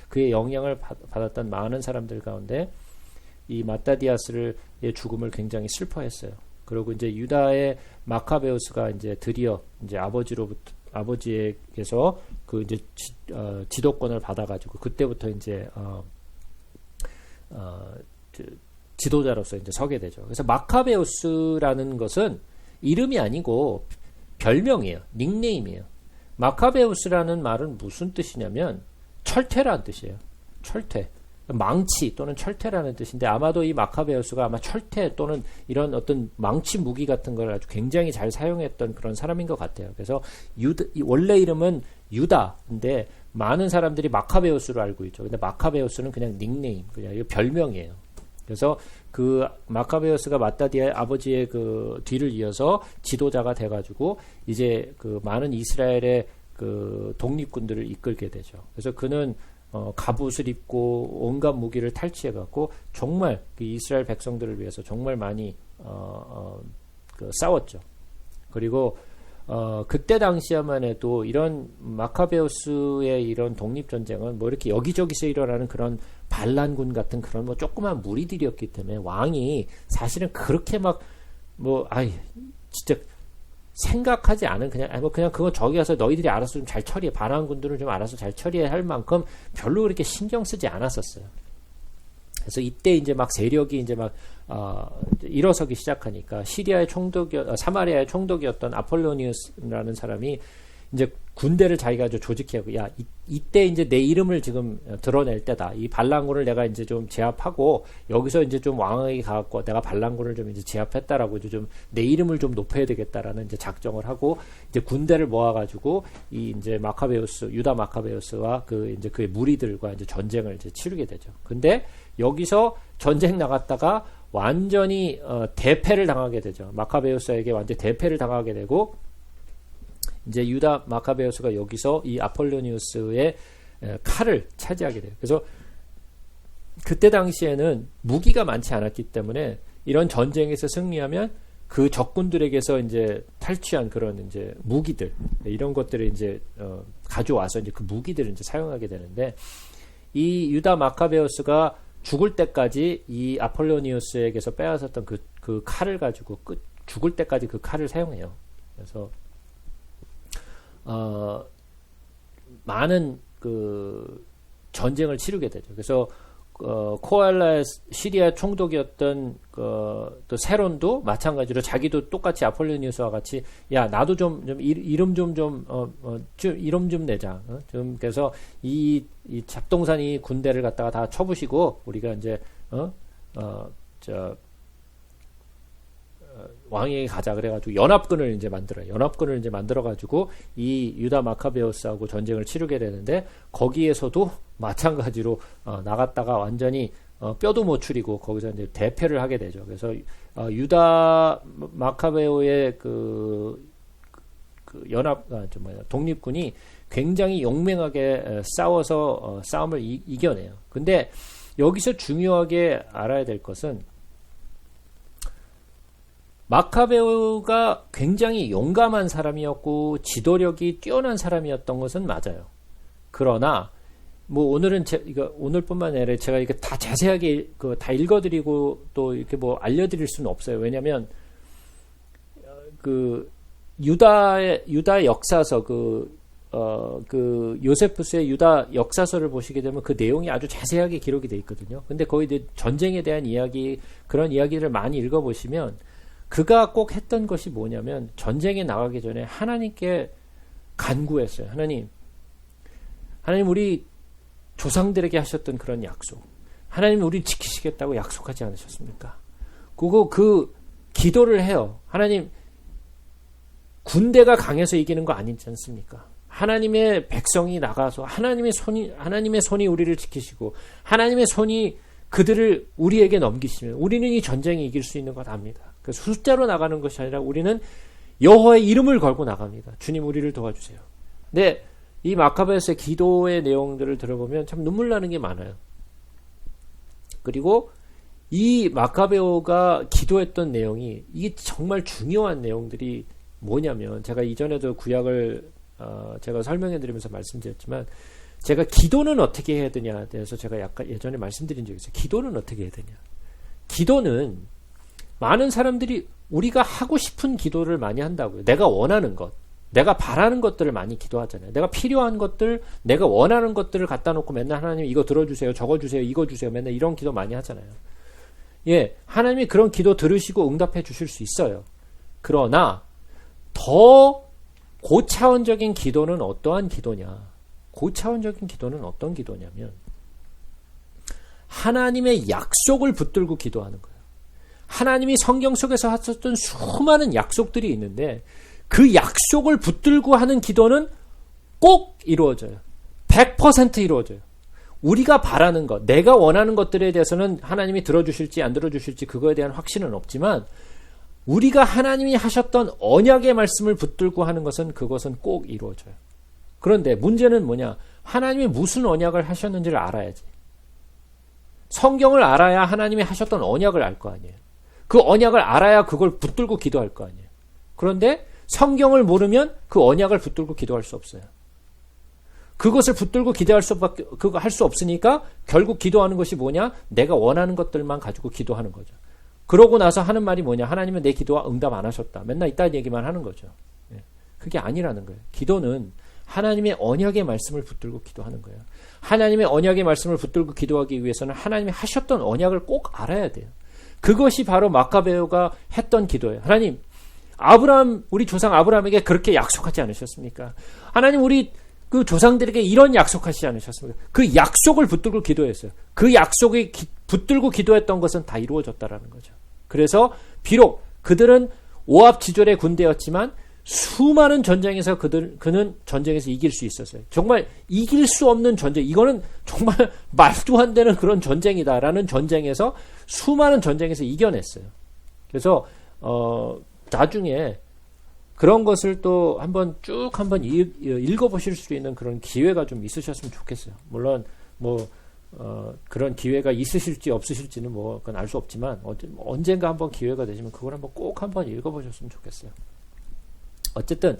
[SPEAKER 1] 그의 영향을 받았던 많은 사람들 가운데 이 마따디아스의 죽음을 굉장히 슬퍼했어요. 그리고 이제 유다의 마카베우스가 이제 드디어 이제 아버지에게서 그 이제 지도권을 받아가지고 그때부터 이제 지도자로서 이제 서게 되죠. 그래서 마카베우스라는 것은 이름이 아니고 별명이에요. 닉네임이에요. 마카베우스라는 말은 무슨 뜻이냐면 철퇴라는 뜻이에요. 철퇴. 망치 또는 철퇴라는 뜻인데 아마도 이 마카베우스가 아마 철퇴 또는 이런 어떤 망치 무기 같은 걸 아주 굉장히 잘 사용했던 그런 사람인 것 같아요. 그래서 원래 이름은 유다인데 많은 사람들이 마카베우스로 알고 있죠. 근데 마카베우스는 그냥 닉네임, 그냥 이거 별명이에요. 그래서 그 마카베우스가 마따디아의 아버지의 그 뒤를 이어서 지도자가 돼가지고 이제 그 많은 이스라엘의 그 독립군들을 이끌게 되죠. 그래서 그는 갑옷을 입고 온갖 무기를 탈취해갖고 정말 그 이스라엘 백성들을 위해서 정말 많이 싸웠죠. 그리고 그때 당시에만 해도 이런 마카베우스의 이런 독립전쟁은 뭐 이렇게 여기저기서 일어나는 그런 반란군 같은 그런 뭐 조그만 무리들이었기 때문에 왕이 사실은 그렇게 진짜 생각하지 않은 그냥 그거 저기 가서 너희들이 알아서 좀 잘 처리해. 반란군들은 좀 알아서 잘 처리해 할 만큼 별로 그렇게 신경 쓰지 않았었어요. 그래서 이때 이제 막 세력이 이제 막 일어서기 시작하니까 시리아의 사마리아의 총독이었던 아폴로니우스라는 사람이 이제 군대를 자기가 조직하고, 야, 이때 이제 내 이름을 지금 드러낼 때다. 이 반란군을 내가 이제 좀 제압하고, 여기서 이제 좀 왕에게 가갖고 내가 반란군을 좀 이제 제압했다라고 이제 좀 내 이름을 좀 높여야 되겠다라는 이제 작정을 하고, 이제 군대를 모아가지고, 이 이제 유다 마카베우스와 이제 그의 무리들과 이제 전쟁을 이제 치르게 되죠. 근데 여기서 전쟁 나갔다가 완전히 대패를 당하게 되죠. 마카베우스에게 완전히 대패를 당하게 되고, 이제 유다 마카베우스가 여기서 이 아폴로니우스의 칼을 차지하게 돼요. 그래서 그때 당시에는 무기가 많지 않았기 때문에 이런 전쟁에서 승리하면 그 적군들에게서 이제 탈취한 그런 이제 무기들, 이런 것들을 이제 가져와서 이제 그 무기들을 이제 사용하게 되는데, 이 유다 마카베우스가 죽을 때까지 이 아폴로니우스에게서 빼앗았던 그 칼을 가지고 죽을 때까지 그 칼을 사용해요. 그래서 많은 전쟁을 치르게 되죠. 그래서 코알라의 시리아 총독이었던 또 세론도 마찬가지로 자기도 똑같이 아폴로니우스와 같이, 야, 나도 좀 이름 이름 좀 내자. 그래서 이 잡동사니 군대를 갖다가 다 쳐부시고 우리가 이제 왕에게 가자 그래가지고 연합군을 이제 만들어요. 연합군을 이제 만들어가지고 이 유다 마카베우스하고 전쟁을 치르게 되는데, 거기에서도 마찬가지로 나갔다가 완전히 뼈도 못 추리고 거기서 이제 대패를 하게 되죠. 그래서 유다 마카베오의 독립군이 굉장히 용맹하게 싸워서 싸움을 이겨내요. 근데 여기서 중요하게 알아야 될 것은, 마카베오가 굉장히 용감한 사람이었고 지도력이 뛰어난 사람이었던 것은 맞아요. 그러나 뭐 오늘은 오늘뿐만 아니라 제가 이거 다 자세하게 다 읽어드리고 또 이렇게 뭐 알려드릴 수는 없어요. 왜냐하면 유다 역사서 요세푸스의 유다 역사서를 보시게 되면 그 내용이 아주 자세하게 기록이 돼 있거든요. 근데 거의 이제 전쟁에 대한 이야기, 그런 이야기를 많이 읽어보시면 그가 꼭 했던 것이 뭐냐면, 전쟁에 나가기 전에 하나님께 간구했어요. 하나님 우리 조상들에게 하셨던 그런 약속, 하나님 우리 지키시겠다고 약속하지 않으셨습니까? 그 기도를 해요. 하나님, 군대가 강해서 이기는 거 아니지 않습니까? 하나님의 백성이 나가서 하나님의 손이 우리를 지키시고 하나님의 손이 그들을 우리에게 넘기시면 우리는 이 전쟁에 이길 수 있는 것 압니다. 그 숫자로 나가는 것이 아니라 우리는 여호와의 이름을 걸고 나갑니다. 주님 우리를 도와주세요. 근데 이 마카베우스의 기도의 내용들을 들어보면 참 눈물 나는 게 많아요. 그리고 이 마카베오가 기도했던 내용이, 이게 정말 중요한 내용들이 뭐냐면, 제가 이전에도 구약을 제가 설명해 드리면서 말씀드렸지만, 제가 기도는 어떻게 해야 되냐에 대해서 제가 약간 예전에 말씀드린 적이 있어요. 기도는 어떻게 해야 되냐. 기도는 많은 사람들이 우리가 하고 싶은 기도를 많이 한다고요. 내가 원하는 것, 내가 바라는 것들을 많이 기도하잖아요. 내가 필요한 것들, 내가 원하는 것들을 갖다 놓고 맨날 하나님 이거 들어주세요, 저거 주세요, 이거 주세요, 맨날 이런 기도 많이 하잖아요. 예, 하나님이 그런 기도 들으시고 응답해 주실 수 있어요. 그러나 더 고차원적인 기도는 어떠한 기도냐? 고차원적인 기도는 어떤 기도냐면, 하나님의 약속을 붙들고 기도하는 거예요. 하나님이 성경 속에서 하셨던 수많은 약속들이 있는데 그 약속을 붙들고 하는 기도는 꼭 이루어져요. 100% 이루어져요. 우리가 바라는 것, 내가 원하는 것들에 대해서는 하나님이 들어주실지 안 들어주실지 그거에 대한 확신은 없지만, 우리가 하나님이 하셨던 언약의 말씀을 붙들고 하는 것은 그것은 꼭 이루어져요. 그런데 문제는 뭐냐? 하나님이 무슨 언약을 하셨는지를 알아야지. 성경을 알아야 하나님이 하셨던 언약을 알 거 아니에요. 그 언약을 알아야 그걸 붙들고 기도할 거 아니에요. 그런데 성경을 모르면 그 언약을 붙들고 기도할 수 없어요. 그것을 붙들고 기도할 그거 할 수 없으니까 결국 기도하는 것이 뭐냐? 내가 원하는 것들만 가지고 기도하는 거죠. 그러고 나서 하는 말이 뭐냐? 하나님은 내 기도와 응답 안 하셨다. 맨날 이딴 얘기만 하는 거죠. 그게 아니라는 거예요. 기도는 하나님의 언약의 말씀을 붙들고 기도하는 거예요. 하나님의 언약의 말씀을 붙들고 기도하기 위해서는 하나님이 하셨던 언약을 꼭 알아야 돼요. 그것이 바로 마카베오가 했던 기도예요. 하나님, 우리 조상 아브라함에게 그렇게 약속하지 않으셨습니까? 하나님, 우리 그 조상들에게 이런 약속하시지 않으셨습니까? 그 약속을 붙들고 기도했어요. 그 약속을 붙들고 기도했던 것은 다 이루어졌다라는 거죠. 그래서 비록 그들은 오합지졸의 군대였지만 수많은 전쟁에서 그는 전쟁에서 이길 수 있었어요. 정말 이길 수 없는 전쟁, 이거는 정말 말도 안 되는 그런 전쟁이다라는 전쟁에서 수많은 전쟁에서 이겨냈어요. 그래서 나중에 그런 것을 또 한번 읽어보실 수 있는 그런 기회가 좀 있으셨으면 좋겠어요. 물론 그런 기회가 있으실지 없으실지는 그건 알 수 없지만 언젠가 한번 기회가 되시면 그걸 꼭 한번 읽어보셨으면 좋겠어요. 어쨌든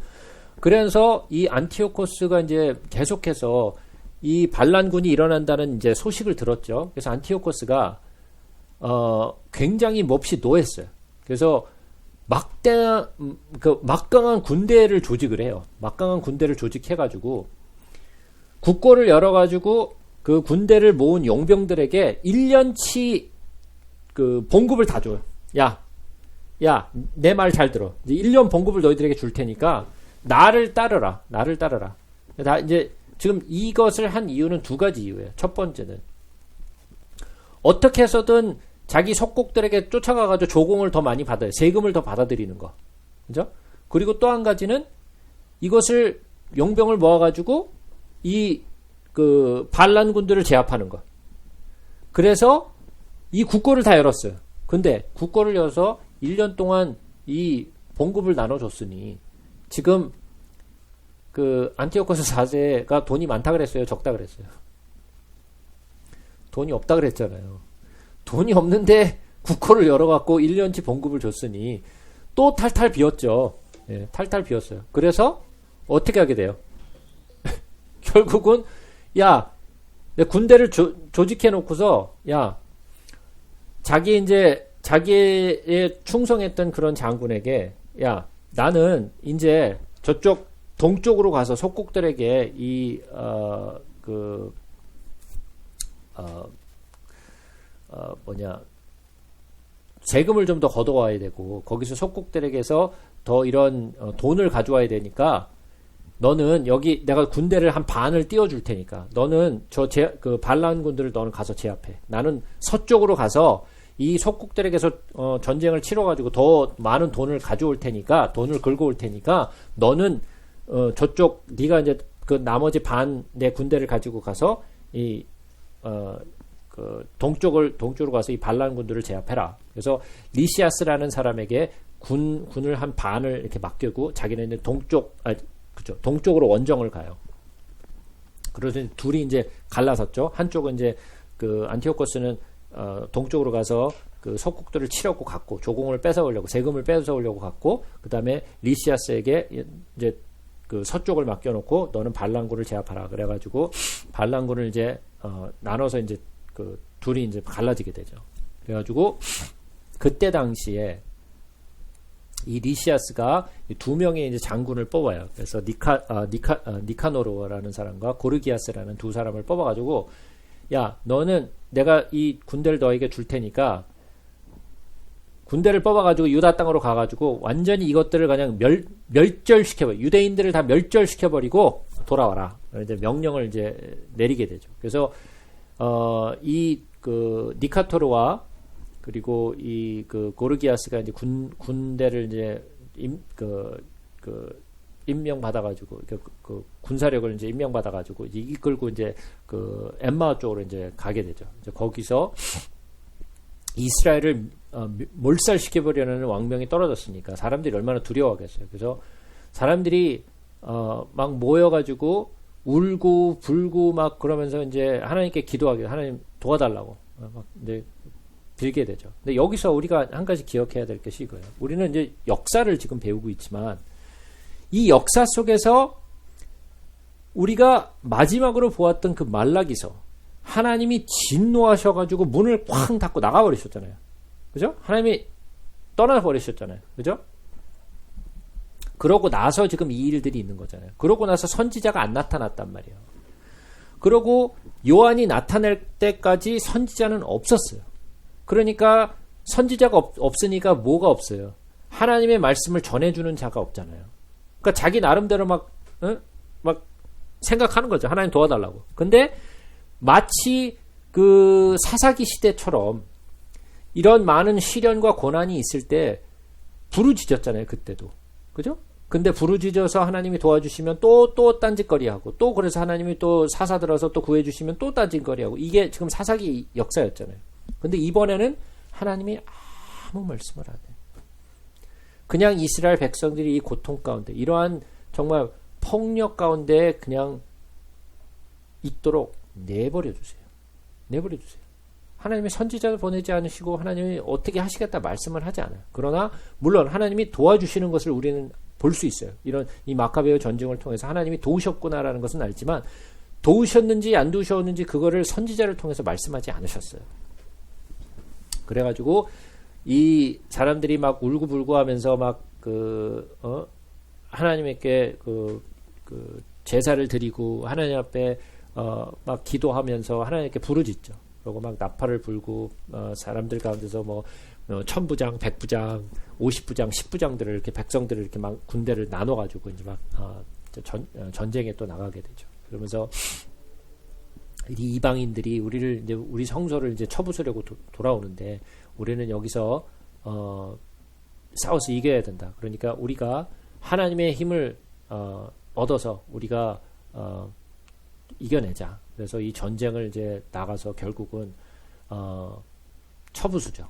[SPEAKER 1] 그래서 이 안티오코스가 이제 계속해서 이 반란군이 일어난다는 이제 소식을 들었죠. 그래서 안티오코스가 굉장히 몹시 노했어요. 그래서 막강한 군대를 조직을 해요. 막강한 군대를 조직해가지고 국고를 열어가지고 그 군대를 모은 용병들에게 1년치 그 봉급을 다 줘요. 야, 내 말 잘 들어. 이제 1년 봉급을 너희들에게 줄 테니까 나를 따르라. 이제 지금 이것을 한 이유는 두 가지 이유예요. 첫 번째는 어떻게 해서든 자기 속국들에게 쫓아가가지고 조공을 더 많이 받아요. 세금을 더 받아들이는 거. 그죠? 그리고 또 한 가지는 이것을 용병을 모아가지고 그 반란군들을 제압하는 거. 그래서 이 국고를 다 열었어요. 근데 국고를 열어서 1년 동안 이 봉급을 나눠줬으니 지금 그 안티오코스 4세가 돈이 많다 그랬어요? 적다 그랬어요? 돈이 없다 그랬잖아요. 돈이 없는데 국고를 열어갖고 1년치 봉급을 줬으니 또 탈탈 비었죠. 예, 탈탈 비었어요. 그래서 어떻게 하게 돼요? 결국은 내 군대를 조직해 놓고서 자기의 충성했던 그런 장군에게 나는 이제 저쪽 동쪽으로 가서 속국들에게 세금을 좀 더 걷어와야 되고 거기서 속국들에게서 더 이런 돈을 가져와야 되니까 너는 여기 내가 군대를 한 반을 띄워줄 테니까 너는 그 반란군들을 너는 가서 제압해. 나는 서쪽으로 가서 이 속국들에게서 전쟁을 치러가지고 더 많은 돈을 가져올 테니까 돈을 긁어 올 테니까 너는 저쪽 네가 이제 그 나머지 반 내 군대를 가지고 가서 그 동쪽으로 가서 이 반란군들을 제압해라. 그래서 리시아스라는 사람에게 군을 한 반을 이렇게 맡기고 자기는 이제 동쪽으로 원정을 가요. 그래서 둘이 이제 갈라섰죠. 한쪽은 이제 그 안티오코스는 동쪽으로 가서 그 속국들을 치려고 갔고 조공을 뺏어오려고 세금을 뺏어오려고 갔고 그 다음에 리시아스에게 이제 그 서쪽을 맡겨놓고 너는 반란군을 제압하라 그래가지고 반란군을 이제 나눠서 이제 그 둘이 이제 갈라지게 되죠. 그래가지고 그때 당시에 이 리시아스가 두 명의 이제 장군을 뽑아요. 그래서 니카노르라는 사람과 고르기아스라는 두 사람을 뽑아가지고 너는 내가 이 군대를 너에게 줄 테니까 군대를 뽑아가지고 유다 땅으로 가가지고 완전히 이것들을 그냥 멸절시켜버려. 유대인들을 다 멸절시켜버리고 돌아와라. 이제 명령을 이제 내리게 되죠. 그래서 그 니카토르와 그리고 그 고르기아스가 이제 군대를 이제 임명 받아가지고 그 군사력을 이제 임명 받아가지고 이끌고 이제 그 엠마 쪽으로 이제 가게 되죠. 이제 거기서 이스라엘을 몰살시켜버리려는 왕명이 떨어졌으니까 사람들이 얼마나 두려워하겠어요. 그래서 사람들이 막 모여가지고 울고 불고 막 그러면서 이제 하나님께 기도하게 하나님 도와달라고 막 이제 빌게 되죠. 근데 여기서 우리가 한 가지 기억해야 될 것이 이거예요. 우리는 이제 역사를 지금 배우고 있지만 이 역사 속에서 우리가 마지막으로 보았던 그 말라기서 하나님이 진노하셔가지고 문을 쾅 닫고 나가버리셨잖아요. 그죠? 하나님이 떠나버리셨잖아요. 그죠? 그러고 나서 지금 이 일들이 있는 거잖아요. 그러고 나서 선지자가 안 나타났단 말이에요. 그러고 요한이 나타날 때까지 선지자는 없었어요. 그러니까 선지자가 없으니까 뭐가 없어요? 하나님의 말씀을 전해주는 자가 없잖아요. 그러니까 자기 나름대로 막 생각하는 거죠. 하나님 도와달라고. 근데 마치 그 사사기 시대처럼 이런 많은 시련과 고난이 있을 때 부르짖었잖아요. 그때도. 그죠? 근데 부르짖어서 하나님이 도와주시면 또 딴짓거리하고 또 그래서 하나님이 또 사사 들어서 또 구해주시면 또 딴짓거리하고 이게 지금 사사기 역사였잖아요. 근데 이번에는 하나님이 아무 말씀을 안 해요. 그냥 이스라엘 백성들이 이 고통 가운데 이러한 정말 폭력 가운데 그냥 있도록 내버려 주세요. 내버려 주세요. 하나님이 선지자를 보내지 않으시고 하나님이 어떻게 하시겠다 말씀을 하지 않아요. 그러나 물론 하나님이 도와주시는 것을 우리는 볼 수 있어요. 이런 이 마카베오 전쟁을 통해서 하나님이 도우셨구나라는 것은 알지만 도우셨는지 안 도우셨는지 그거를 선지자를 통해서 말씀하지 않으셨어요. 그래가지고 이 사람들이 막 울고불고 하면서 막 하나님께 제사를 드리고 하나님 앞에 막 기도하면서 하나님께 부르짖죠. 그리고 막 나팔을 불고 사람들 가운데서 뭐 1000부장, 100부장, 50부장, 10부장들을 이렇게 백성들을 이렇게 막 군대를 나눠 가지고 이제 막 전쟁에 또 나가게 되죠. 그러면서 이 이방인들이 우리를 이제 우리 성소를 이제 쳐부수려고 돌아오는데 우리는 여기서 싸워서 이겨야 된다. 그러니까 우리가 하나님의 힘을 얻어서 우리가 이겨내자. 그래서 이 전쟁을 이제 나가서 결국은 쳐부수죠.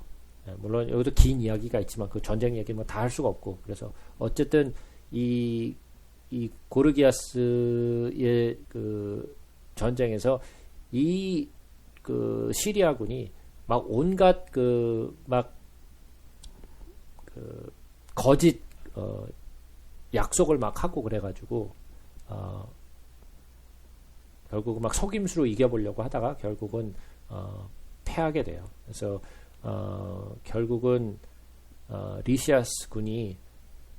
[SPEAKER 1] 물론 여기도 긴 이야기가 있지만 그 전쟁 얘기 뭐 다 할 수가 없고 그래서 어쨌든 이 고르기아스의 그 전쟁에서 이 그 시리아군이 막 온갖 거짓 약속을 막 하고 그래가지고 결국은 막 속임수로 이겨보려고 하다가 결국은 패하게 돼요. 그래서 결국은 리시아스 군이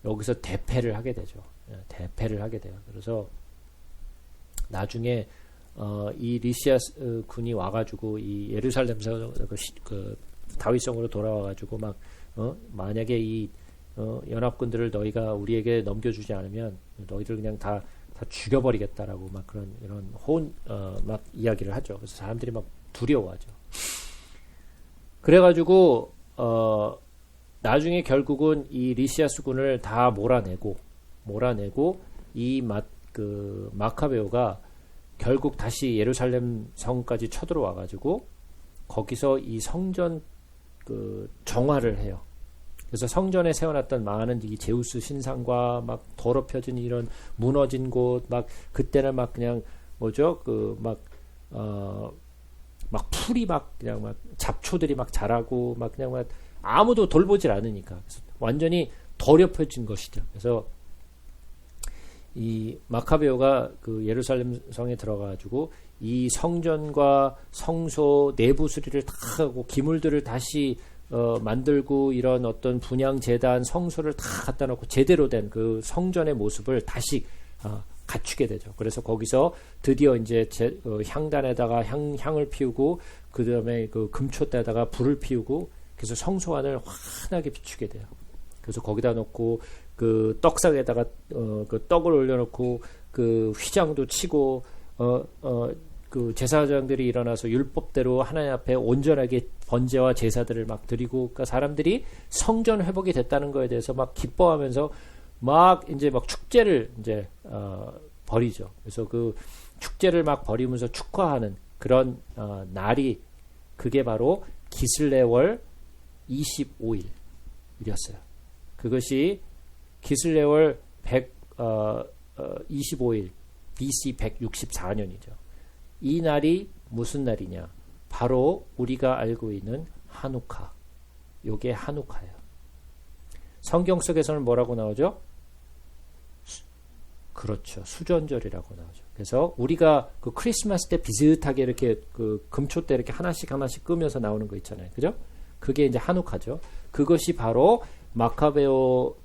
[SPEAKER 1] 여기서 대패를 하게 되죠. 대패를 하게 돼요. 그래서 나중에 이 리시아스 군이 와가지고 이 예루살렘에서 그 다윗성으로 돌아와가지고 막 만약에 이 연합군들을 너희가 우리에게 넘겨주지 않으면 너희들 그냥 다 죽여버리겠다라고 막 이런 막 이야기를 하죠. 그래서 사람들이 막 두려워하죠. 그래가지고 나중에 결국은 이 리시아스 군을 다 몰아내고 이 마카베오가 결국 다시 예루살렘 성까지 쳐들어와가지고 거기서 이 성전 정화를 해요. 그래서 성전에 세워놨던 많은 이 제우스 신상과 막 더럽혀진 이런 무너진 곳, 막 그때는 막 그냥 뭐죠? 막 풀이 막 그냥 막 잡초들이 막 자라고 막 그냥 막 아무도 돌보질 않으니까 그래서 완전히 더럽혀진 것이죠. 그래서 이 마카베오가 그 예루살렘 성에 들어가가지고 이 성전과 성소 내부 수리를 다 하고 기물들을 다시 만들고 이런 어떤 분향 재단 성소를 다 갖다 놓고 제대로 된 그 성전의 모습을 다시 갖추게 되죠. 그래서 거기서 드디어 이제 향단에다가 향을 피우고 그 다음에 그 금초대에다가 불을 피우고 그래서 성소 안을 환하게 비추게 돼요. 그래서 거기다 놓고 그 떡상에다가 그 떡을 올려놓고 그 휘장도 치고 그 제사장들이 일어나서 율법대로 하나님 앞에 온전하게 번제와 제사들을 막 드리고 그러니까 사람들이 성전 회복이 됐다는 거에 대해서 막 기뻐하면서 막 이제 막 축제를 이제 벌이죠. 그래서 그 축제를 막 벌이면서 축하하는 그런 날이 그게 바로 기슬레월 25일이었어요. 그것이 기슬레월 25일 BC 164년이죠. 이 날이 무슨 날이냐? 바로 우리가 알고 있는 하누카. 요게 하누카예요. 성경 속에서는 뭐라고 나오죠? 그렇죠. 수전절이라고 나오죠. 그래서 우리가 그 크리스마스 때 비슷하게 이렇게 그 금초 때 이렇게 하나씩 끄면서 나오는 거 있잖아요. 그죠? 그게 이제 하누카죠. 그것이 바로 마카베오의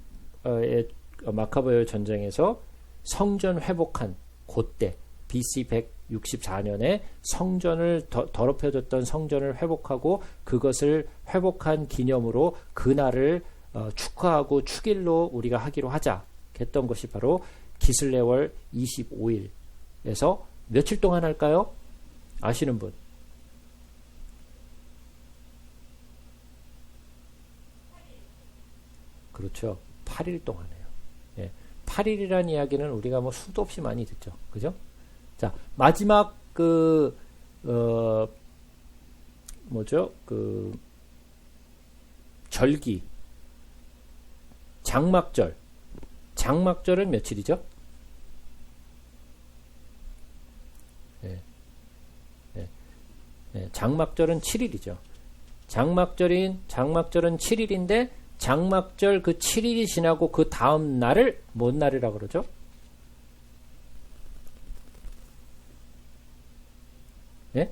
[SPEAKER 1] 마카베오 전쟁에서 성전 회복한 그때 BC 164년에 성전을 더럽혀졌던 성전을 회복하고 그것을 회복한 기념으로 그날을 축하하고 축일로 우리가 하기로 하자 했던 것이 바로 기슬레월 25일에서 며칠 동안 할까요? 아시는 분? 그렇죠. 8일 동안 해요. 예. 8일이라는 이야기는 우리가 뭐 수도 없이 많이 듣죠. 그죠? 자, 마지막 뭐죠? 절기. 장막절. 장막절은 며칠이죠? 예. 예. 예. 장막절은 7일이죠. 장막절은 7일인데 장막절 그 7일이 지나고 그 다음 날을 뭔 날이라고 그러죠? 예?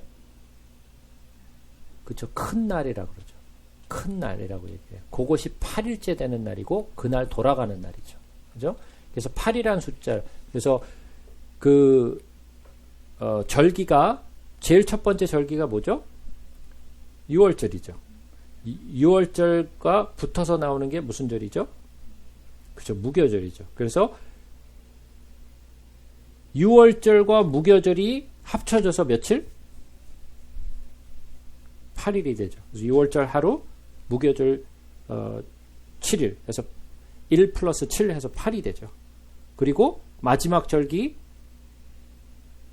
[SPEAKER 1] 그쵸. 큰 날이라고 그러죠. 큰 날이라고 얘기해요. 그것이 8일째 되는 날이고 그날 돌아가는 날이죠. 그죠? 그래서 8이란 숫자. 그래서 절기가 제일 첫 번째 절기가 뭐죠? 6월절이죠. 6월절과 붙어서 나오는 게 무슨 절이죠? 그죠. 무교절이죠. 그래서 6월절과 무교절이 합쳐져서 며칠? 8일이 되죠. 그래서 6월절 하루, 무교절 7일 해서 1 플러스 7 해서 8이 되죠. 그리고 마지막 절기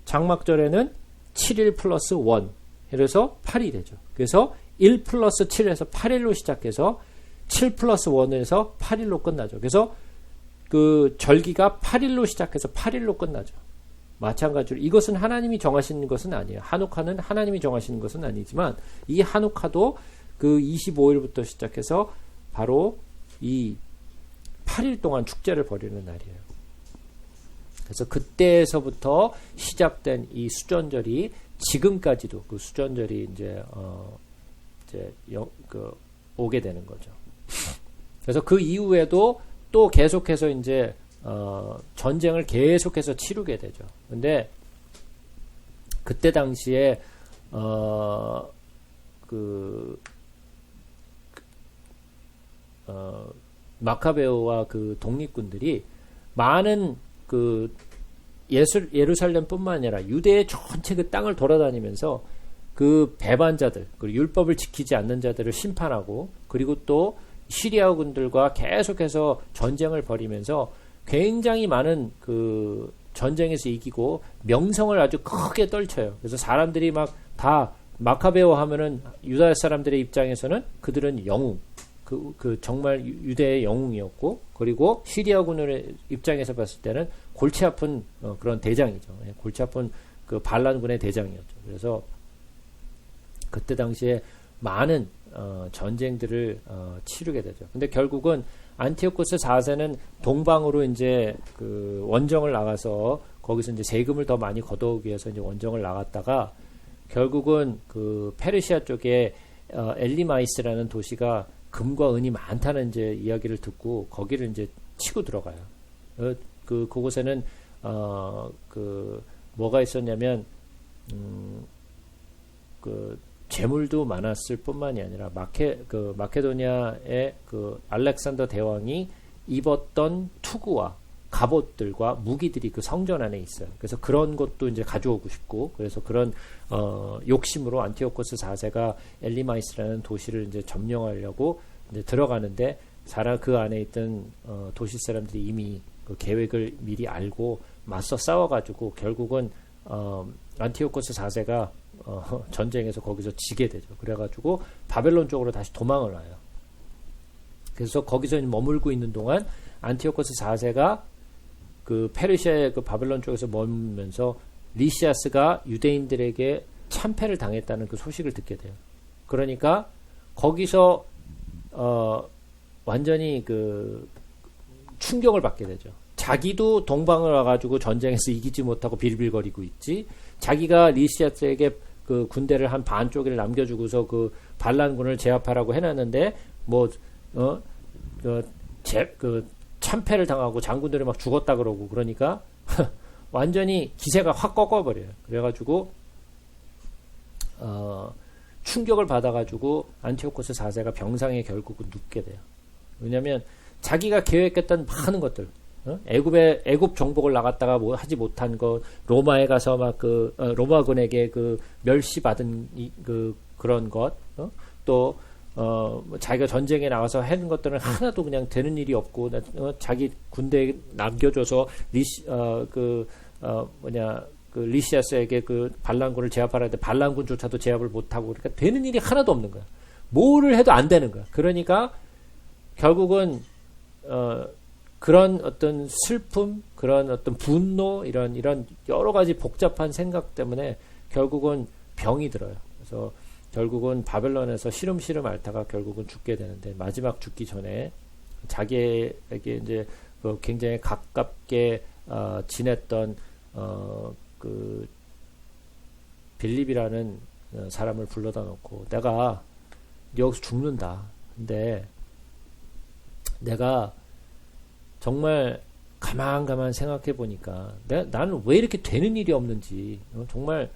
[SPEAKER 1] 장막절에는 7일 플러스 1 해서 8이 되죠. 그래서 1 플러스 7에서 8일로 시작해서 7 플러스 1에서 8일로 끝나죠. 그래서 그 절기가 8일로 시작해서 8일로 끝나죠. 마찬가지로 이것은 하나님이 정하시는 것은 아니에요. 한우카는 하나님이 정하시는 것은 아니지만 이 한우카도 그 25일부터 시작해서 바로 이 8일 동안 축제를 벌이는 날이에요. 그래서 그때에서부터 시작된 이 수전절이 지금까지도 그 수전절이 이제 오게 되는 거죠. 그래서 그 이후에도 또 계속해서 이제 전쟁을 계속해서 치르게 되죠. 근데 그때 당시에 마카베오와 그 독립군들이 많은 그 예루살렘뿐만 아니라 유대 전체 그 땅을 돌아다니면서 그 배반자들, 그리고 율법을 지키지 않는 자들을 심판하고, 그리고 또 시리아군들과 계속해서 전쟁을 벌이면서 굉장히 많은 그 전쟁에서 이기고 명성을 아주 크게 떨쳐요. 그래서 사람들이 막 다 마카베오 하면은 유다 사람들의 입장에서는 그들은 영웅, 그 정말 유대의 영웅이었고, 그리고 시리아군의 입장에서 봤을 때는 골치 아픈 그런 대장이죠. 골치 아픈 그 반란군의 대장이었죠. 그래서 그때 당시에 많은 전쟁들을 치르게 되죠. 근데 결국은 안티오코스 4세는 동방으로 이제 그 원정을 나가서 거기서 이제 세금을 더 많이 걷어오기 위해서 이제 원정을 나갔다가 결국은 그 페르시아 쪽에 엘리마이스라는 도시가 금과 은이 많다는 이제 이야기를 듣고 거기를 이제 치고 들어가요. 그곳에는 그 뭐가 있었냐면 그 재물도 많았을 뿐만이 아니라 마케도니아의 그 알렉산더 대왕이 입었던 투구와 갑옷들과 무기들이 그 성전 안에 있어요. 그래서 그런 것도 이제 가져오고 싶고, 그래서 그런 욕심으로 안티오코스 4세가 엘리마이스라는 도시를 이제 점령하려고 이제 들어가는데, 그 안에 있던 도시 사람들이 이미 그 계획을 미리 알고 맞서 싸워가지고 결국은 안티오코스 4세가 전쟁에서 거기서 지게 되죠. 그래가지고 바벨론 쪽으로 다시 도망을 와요. 그래서 거기서 머물고 있는 동안 안티오코스 4세가 그 페르시아의 그 바벨론 쪽에서 머물면서 리시아스가 유대인들에게 참패를 당했다는 그 소식을 듣게 돼요. 그러니까 거기서 완전히 그 충격을 받게 되죠. 자기도 동방을 와가지고 전쟁에서 이기지 못하고 빌빌거리고 있지, 자기가 리시아스에게 그 군대를 한 반 쪽을 남겨주고서 그 반란군을 제압하라고 해놨는데 참패를 당하고 장군들이 막 죽었다 그러고 그러니까 완전히 기세가 확 꺾어버려요. 그래가지고 충격을 받아가지고 안티오코스 4세가 병상에 결국은 눕게 돼요. 왜냐하면 자기가 계획했던 많은 것들, 애굽 정복을 나갔다가 뭐 하지 못한 것, 로마에 가서 막 로마군에게 그 멸시받은 그런 것, 또 자기가 전쟁에 나가서 하는 것들은 하나도 그냥 되는 일이 없고, 자기 군대에 남겨줘서 리시아스에게 그 반란군을 제압하라 했는데 반란군조차도 제압을 못하고, 그러니까 되는 일이 하나도 없는 거야. 뭐를 해도 안 되는 거야. 그러니까 결국은 그런 어떤 슬픔, 그런 어떤 분노, 이런 여러 가지 복잡한 생각 때문에 결국은 병이 들어요. 그래서 결국은 바벨론에서 시름시름 앓다가 결국은 죽게 되는데, 마지막 죽기 전에 자기에게 이제 굉장히 가깝게 지냈던 그 빌립이라는 사람을 불러다 놓고, 내가 여기서 죽는다. 근데 내가 정말 가만 생각해 보니까 나는 왜 이렇게 되는 일이 없는지, 정말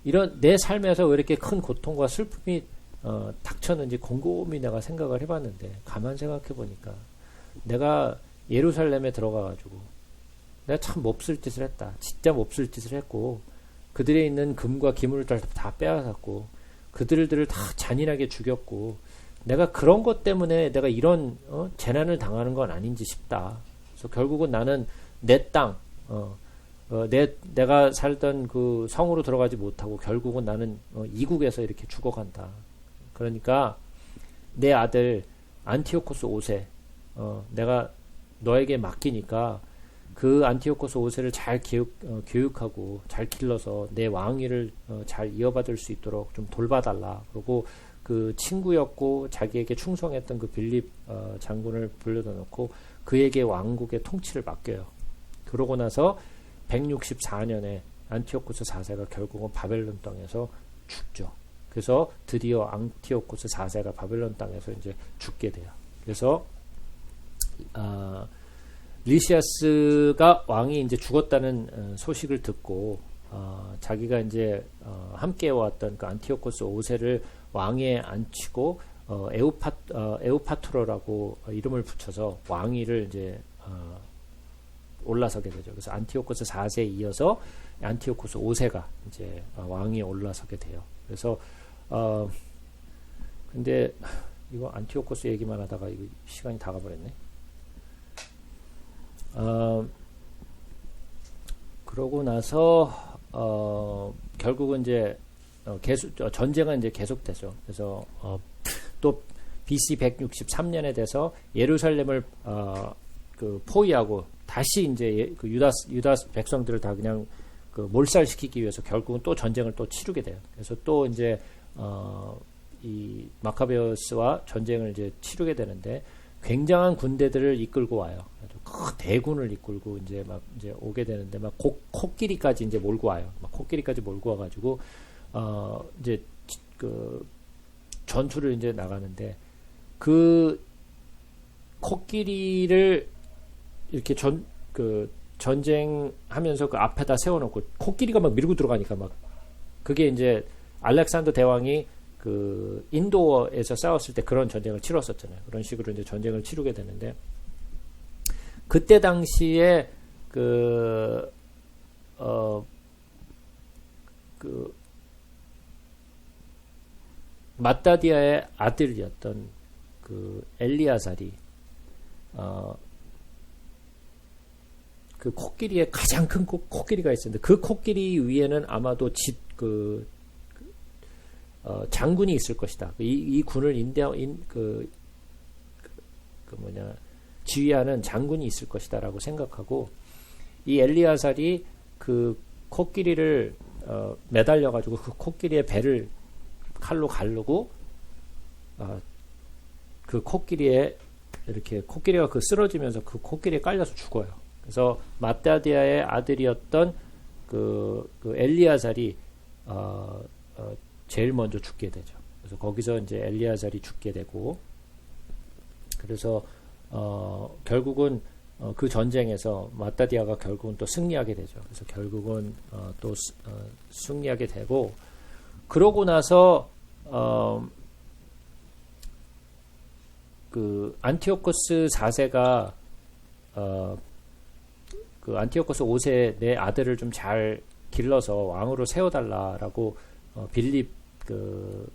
[SPEAKER 1] 이런 내 삶에서 왜 이렇게 큰 고통과 슬픔이 닥쳤는지 곰곰이 내가 생각을 해봤는데, 가만 생각해 보니까 내가 예루살렘에 들어가가지고 내가 참 몹쓸 짓을 했다. 진짜 몹쓸 짓을 했고, 그들에 있는 금과 기물을 다 빼앗았고, 그들을 다 잔인하게 죽였고, 내가 그런 것 때문에 내가 이런 재난을 당하는 건 아닌지 싶다. 그래서 결국은 나는 내 땅, 내가 살던 그 성으로 들어가지 못하고 결국은 나는 이국에서 이렇게 죽어간다. 그러니까 내 아들 안티오코스 5세 내가 너에게 맡기니까 그 안티오코스 5세를 잘 교육하고 잘 길러서 내 왕위를 잘 이어받을 수 있도록 좀 돌봐달라. 그리고 그 친구였고 자기에게 충성했던 그 빌립 장군을 불러다 놓고 그에게 왕국의 통치를 맡겨요. 그러고 나서 164년에 안티오코스 4세가 결국은 바벨론 땅에서 죽죠. 그래서 드디어 안티오코스 4세가 바벨론 땅에서 이제 죽게 돼요. 그래서 리시아스가 왕이 이제 죽었다는 소식을 듣고 자기가 이제 함께 왔던 그 안티오코스 5세를 왕위에 앉히고 에우파토로라고 이름을 붙여서 왕위를 이제 올라서게 되죠. 그래서 안티오코스 4세에 이어서 안티오코스 5세가 이제 왕위에 올라서게 돼요. 그래서 근데 이거 안티오코스 얘기만 하다가 이거 시간이 다 가버렸네. 그러고 나서 결국은 이제 전쟁은 이제 계속되죠. 그래서 또 BC 163년에 돼서 예루살렘을 그 포위하고 다시 이제 그 유다 백성들을 다 그냥 그 몰살시키기 위해서 결국은 또 전쟁을 또 치르게 돼요. 그래서 또 이제 이 마카베우스와 전쟁을 이제 치르게 되는데, 굉장한 군대들을 이끌고 와요. 큰 대군을 이끌고 이제 막 이제 오게 되는데, 막 코끼리까지 이제 몰고 와요. 막 코끼리까지 몰고 와가지고 이제 그 전투를 이제 나가는데, 그 코끼리를 이렇게 전쟁하면서 그 앞에다 세워놓고 코끼리가 막 밀고 들어가니까 막 그게 이제 알렉산더 대왕이 그 인도에서 싸웠을 때 그런 전쟁을 치렀었잖아요. 그런 식으로 이제 전쟁을 치르게 되는데, 그때 당시에 그 마따디아의 아들이었던 그 엘리아살이 그 코끼리에 가장 큰 코끼리가 있었는데, 그 코끼리 위에는 아마도 장군이 있을 것이다. 이 군을 지휘하는 장군이 있을 것이다라고 생각하고, 이 엘리아살이 그 코끼리를 매달려가지고 그 코끼리의 배를 칼로 가르고 그 코끼리에 이렇게 코끼리가 그 쓰러지면서 그 코끼리에 깔려서 죽어요. 그래서 마따디아의 아들이었던 그 엘리아살이 제일 먼저 죽게 되죠. 그래서 거기서 이제 엘리아살이 죽게 되고, 그래서 결국은 그 전쟁에서 마따디아가 결국은 또 승리하게 되죠. 그래서 결국은 또 승리하게 되고, 그러고 나서 그 안티오코스 4세가 그 안티오코스 5세 내 아들을 좀 잘 길러서 왕으로 세워달라라고 빌립 그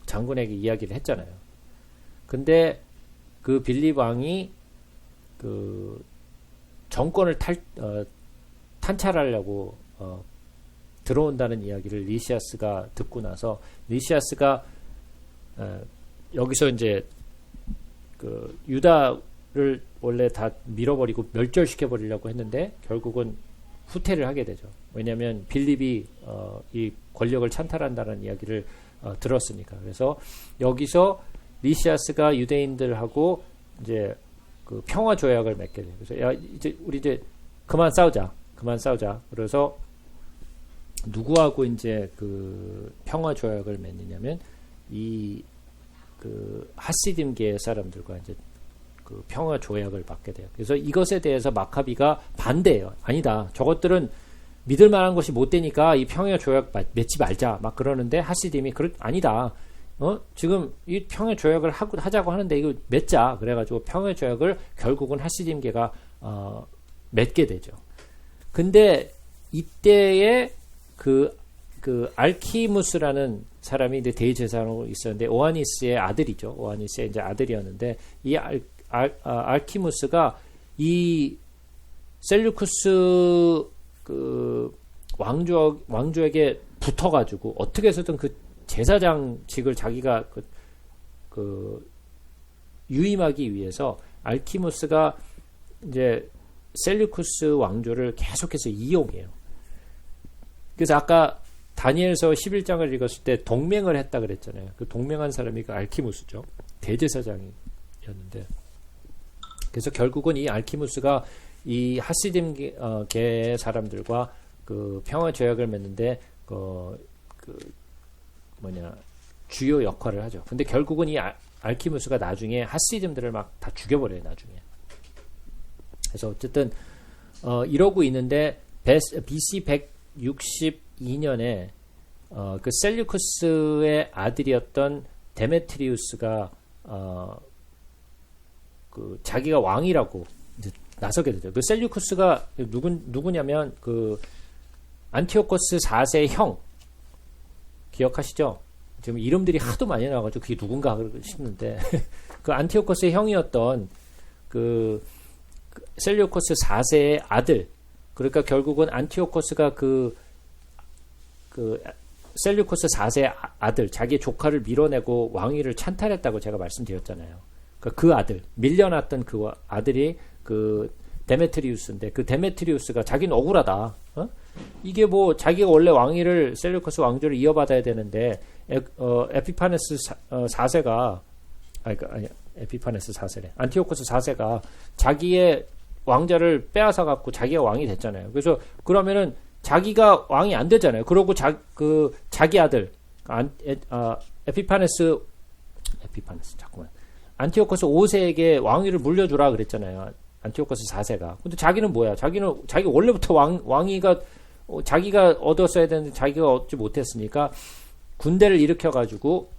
[SPEAKER 1] 장군에게 이야기를 했잖아요. 근데 그 빌립 왕이 그 정권을 탄찰하려고 들어온다는 이야기를 리시아스가 듣고 나서, 리시아스가 여기서 이제 그 유다를 원래 다 밀어버리고 멸절시켜 버리려고 했는데 결국은 후퇴를 하게 되죠. 왜냐하면 빌립이 이 권력을 찬탈한다는 이야기를 들었으니까. 그래서 여기서 리시아스가 유대인들하고 이제 그 평화 조약을 맺게 돼요. 그래서 야, 이제 우리 이제 그만 싸우자. 그래서 누구하고 이제 그 평화 조약을 맺느냐면 이 그 하시딤계 사람들과 이제 그 평화 조약을 맺게 돼요. 그래서 이것에 대해서 마카비가 반대해요. 아니다. 저것들은 믿을 만한 것이 못 되니까 이 평화 조약 맺지 말자. 막 그러는데 하시딤이 아니다. 지금 이 평화 조약을 하자고 하는데 이거 맺자. 그래가지고 평화 조약을 결국은 하시딤계가 맺게 되죠. 근데 이때에 그 알키무스라는 사람이 이제 대제사장으로 있었는데 오하니스의 아들이죠. 오하니스의 이제 아들이었는데 이 알키무스가 이 셀류쿠스 그 왕조에게 붙어가지고 어떻게 해서든 그 제사장직을 자기가 유임하기 위해서 알키무스가 이제 셀류쿠스 왕조를 계속해서 이용해요. 그래서 아까 다니엘서 11장을 읽었을 때 동맹을 했다 그랬잖아요. 그 동맹한 사람이 그 알키무스죠. 대제사장이었는데. 그래서 결국은 이 알키무스가 이 하시딤계 사람들과 그 평화 조약을 맺는데 주요 역할을 하죠. 근데 결국은 이 알키무스가 나중에 하시딤들을 막 다 죽여버려요. 나중에. 그래서 어쨌든 이러고 있는데 BC 162년에 그 셀류쿠스의 아들이었던 데메트리우스가 그 자기가 왕이라고 이제 나서게 되죠. 그 셀류쿠스가 누구냐면 그 안티오코스 4세의 형 기억하시죠? 지금 이름들이 하도 많이 나와가지고 그게 누군가 싶는데 그 안티오코스의 형이었던 그 셀류코스 4세의 아들. 그러니까 결국은 안티오코스가 그 셀류코스 4세의 아들, 자기의 조카를 밀어내고 왕위를 찬탈했다고 제가 말씀드렸잖아요. 그 아들, 밀려났던 그 아들이 그 데메트리우스인데 그 데메트리우스가 자기는 억울하다. 이게 뭐 자기가 원래 왕위를 셀류코스 왕조를 이어받아야 되는데 에피파네스 4세가 에피파네스 4세래. 안티오코스 4세가 자기의 왕자를 빼앗아 갖고 자기가 왕이 됐잖아요. 그래서 그러면은 자기가 왕이 안 되잖아요. 그러고 자기 아들 에피파네스 자꾸만 안티오코스 5세에게 왕위를 물려주라 그랬잖아요. 안티오코스 4세가. 근데 자기는 뭐야? 자기 원래부터 왕위가 자기가 얻었어야 되는데 자기가 얻지 못했으니까 군대를 일으켜 가지고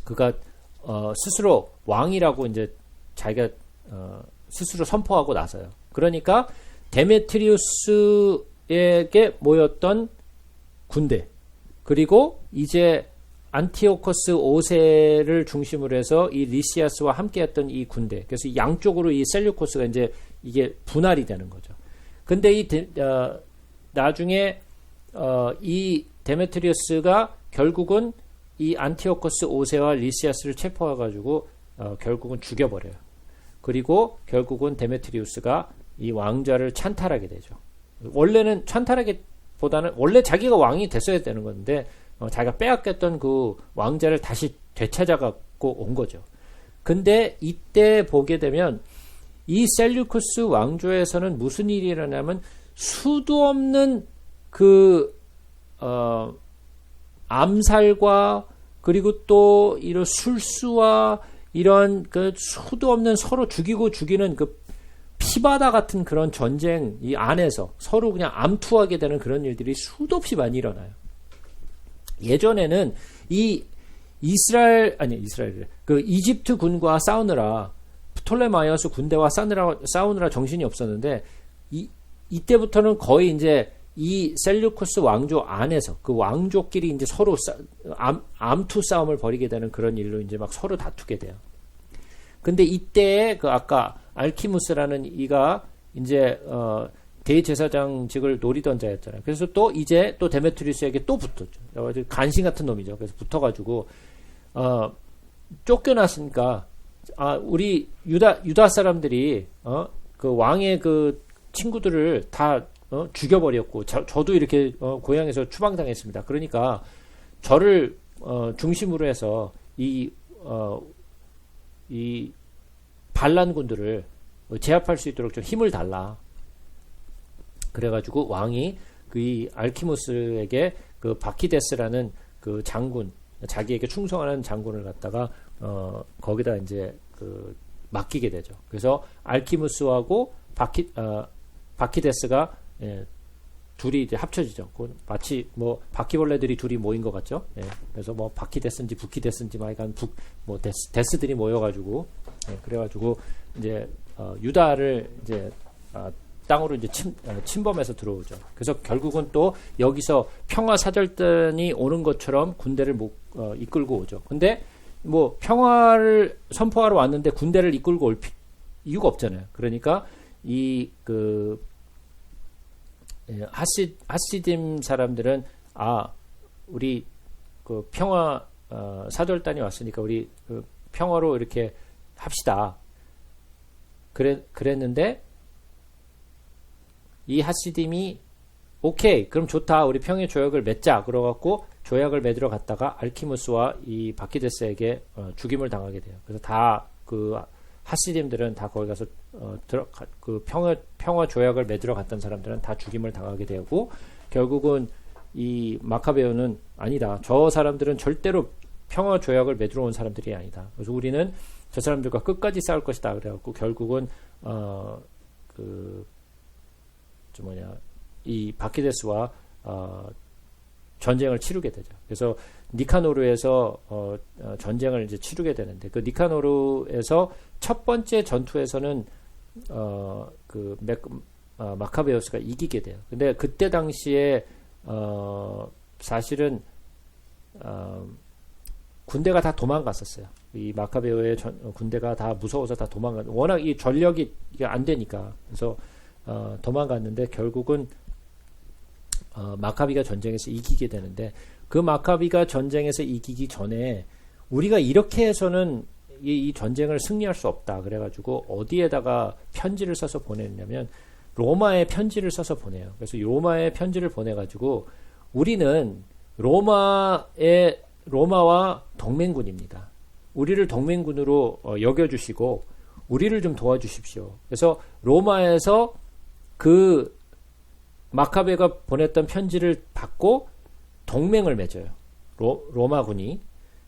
[SPEAKER 1] 그가 스스로 왕이라고 이제 자기가 스스로 선포하고 나서요. 그러니까 데메트리우스에게 모였던 군대, 그리고 이제 안티오코스 5세를 중심으로 해서 이 리시아스와 함께했던 이 군대, 그래서 양쪽으로 이 셀류코스가 이제 이게 분할이 되는 거죠. 근데 나중에 이 데메트리우스가 결국은 이 안티오코스 5세와 리시아스를 체포해가지고 결국은 죽여버려요. 그리고 결국은 데메트리우스가 이 왕좌를 찬탈하게 되죠. 원래는 찬탈하기보다는 원래 자기가 왕이 됐어야 되는 건데 자기가 빼앗겼던 그 왕좌를 다시 되찾아갖고 온 거죠. 근데 이때 보게 되면 이 셀류쿠스 왕조에서는 무슨 일이 일어나면 수도 없는 암살과 그리고 또 이런 술수와 이런 그 수도 없는 서로 죽이고 죽이는 그 피바다 같은 그런 전쟁 이 안에서 서로 그냥 암투하게 되는 그런 일들이 수도 없이 많이 일어나요. 예전에는 이 그 이집트 군과 싸우느라 프톨레마이오스 군대와 싸우느라 정신이 없었는데 이때부터는 거의 이제 이 셀류쿠스 왕조 안에서 그 왕족끼리 이제 서로 암투 싸움을 벌이게 되는 그런 일로 이제 막 서로 다투게 돼요. 근데 이때 그 아까 알키무스라는 이가 이제 대제사장직을 노리던 자였잖아요. 그래서 또 이제 또 데메트리우스에게 또 붙었죠. 간신 같은 놈이죠. 그래서 붙어가지고 쫓겨났으니까 우리 유다 사람들이 그 왕의 그 친구들을 다 죽여버렸고 저도 이렇게 고향에서 추방당했습니다. 그러니까 저를 중심으로 해서 이 반란군들을 제압할 수 있도록 좀 힘을 달라. 그래가지고 왕이 이 알키무스에게 그 바키데스라는 그 장군, 자기에게 충성하는 장군을 갖다가 거기다 이제 그 맡기게 되죠. 그래서 알키무스하고 바키데스가 둘이 이제 합쳐지죠. 마치 뭐 바퀴벌레들이 둘이 모인 것 같죠. 예. 그래서 뭐 바키데스인지 부키데스인지 막간 데스들이 모여가지고 그래가지고 이제 유다를 이제 땅으로 이제 침범해서 들어오죠. 그래서 결국은 또 여기서 평화사절단이 오는 것처럼 군대를 이끌고 오죠. 근데 뭐 평화를 선포하러 왔는데 군대를 이끌고 올 이유가 없잖아요. 그러니까 하시딤 사람들은 우리 그 평화 사절단이 왔으니까 우리 그 평화로 이렇게 합시다. 그랬는데 이 하시딤이 오케이 그럼 좋다 우리 평의 조약을 맺자 그러갖고 조약을 맺으러 갔다가 알키무스와 이 바키데스에게 죽임을 당하게 돼요. 그래서 다 그 하시딤들은 다 거기 가서 그 평화 조약을 맺으러 갔던 사람들은 다 죽임을 당하게 되고 결국은 이 마카베오는 아니다. 저 사람들은 절대로 평화 조약을 맺으러 온 사람들이 아니다. 그래서 우리는 저 사람들과 끝까지 싸울 것이다. 그래갖고 결국은 이 바키데스와 전쟁을 치르게 되죠. 그래서 니카노르에서 전쟁을 이제 치르게 되는데 그 니카노르에서 첫 번째 전투에서는 마카베우스가 이기게 돼요. 근데 그때 당시에 사실은 군대가 다 도망갔었어요. 이 마카베오의 군대가 다 무서워서 다 워낙 이 전력이 안 되니까 그래서 도망갔는데 결국은 마카비가 전쟁에서 이기게 되는데 그 마카비가 전쟁에서 이기기 전에 우리가 이렇게 해서는 이 전쟁을 승리할 수 없다. 그래가지고 어디에다가 편지를 써서 보냈냐면 로마에 편지를 써서 보내요. 그래서 로마에 편지를 보내가지고 우리는 로마와 동맹군입니다. 우리를 동맹군으로 여겨주시고 우리를 좀 도와주십시오. 그래서 로마에서 그 마카베가 보냈던 편지를 받고 동맹을 맺어요. 로마군이.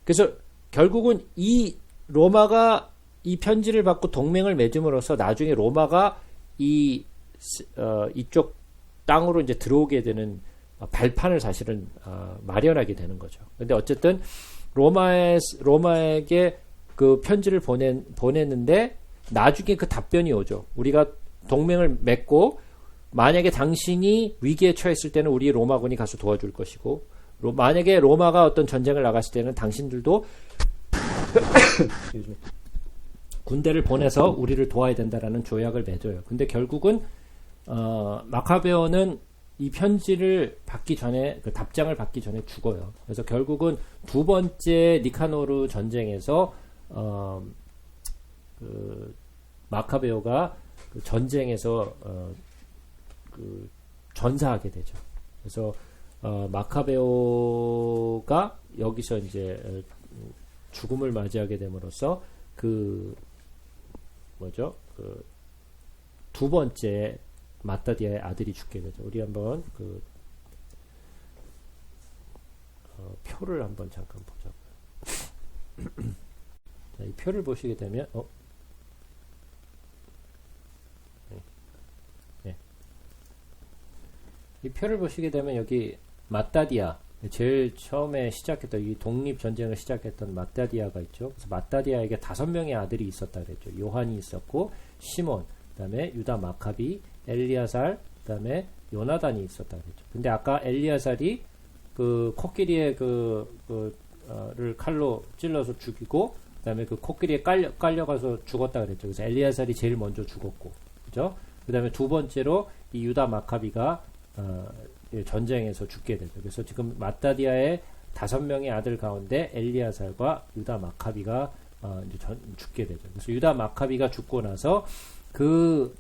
[SPEAKER 1] 그래서 결국은 이 로마가 이 편지를 받고 동맹을 맺음으로써 나중에 로마가 이쪽 땅으로 이제 들어오게 되는 발판을 사실은 마련하게 되는 거죠. 근데 어쨌든 로마에게 그 편지를 보냈는데 나중에 그 답변이 오죠. 우리가 동맹을 맺고 만약에 당신이 위기에 처했을 때는 우리 로마군이 가서 도와줄 것이고 만약에 로마가 어떤 전쟁을 나갔을 때는 당신들도 군대를 보내서 우리를 도와야 된다라는 조약을 맺어요. 근데 결국은 마카베오는 이 편지를 받기 전에 그 답장을 받기 전에 죽어요. 그래서 결국은 두 번째 니카노르 전쟁에서 그 마카베오가 그 전쟁에서 그 전사하게 되죠. 그래서 마카베오가 여기서 이제 죽음을 맞이하게 됨으로써 그 두 번째 마따디아의 아들이 죽게 되죠. 우리 한번 그 표를 한번 잠깐 보자고요. 자, 이 표를 보시게 되면 네. 이 표를 보시게 되면 여기 마따디아, 제일 처음에 시작했던 이 독립 전쟁을 시작했던 마따디아가 있죠. 그래서 마따디아에게 5명의 아들이 있었다 그랬죠. 요한이 있었고, 시몬, 그다음에 유다 마카비, 엘리아살, 그다음에 요나단이 있었다 그랬죠. 근데 아까 엘리아살이 그 코끼리의 를 칼로 찔러서 죽이고, 그다음에 그 코끼리에 깔려가서 죽었다 그랬죠. 그래서 엘리아살이 제일 먼저 죽었고, 그죠? 그다음에 두 번째로 이 유다 마카비가 전쟁에서 죽게 되죠. 그래서 지금 마따디아의 5명의 아들 가운데 엘리아살과 유다 마카비가 이제 죽게 되죠. 그래서 유다 마카비가 죽고 나서 그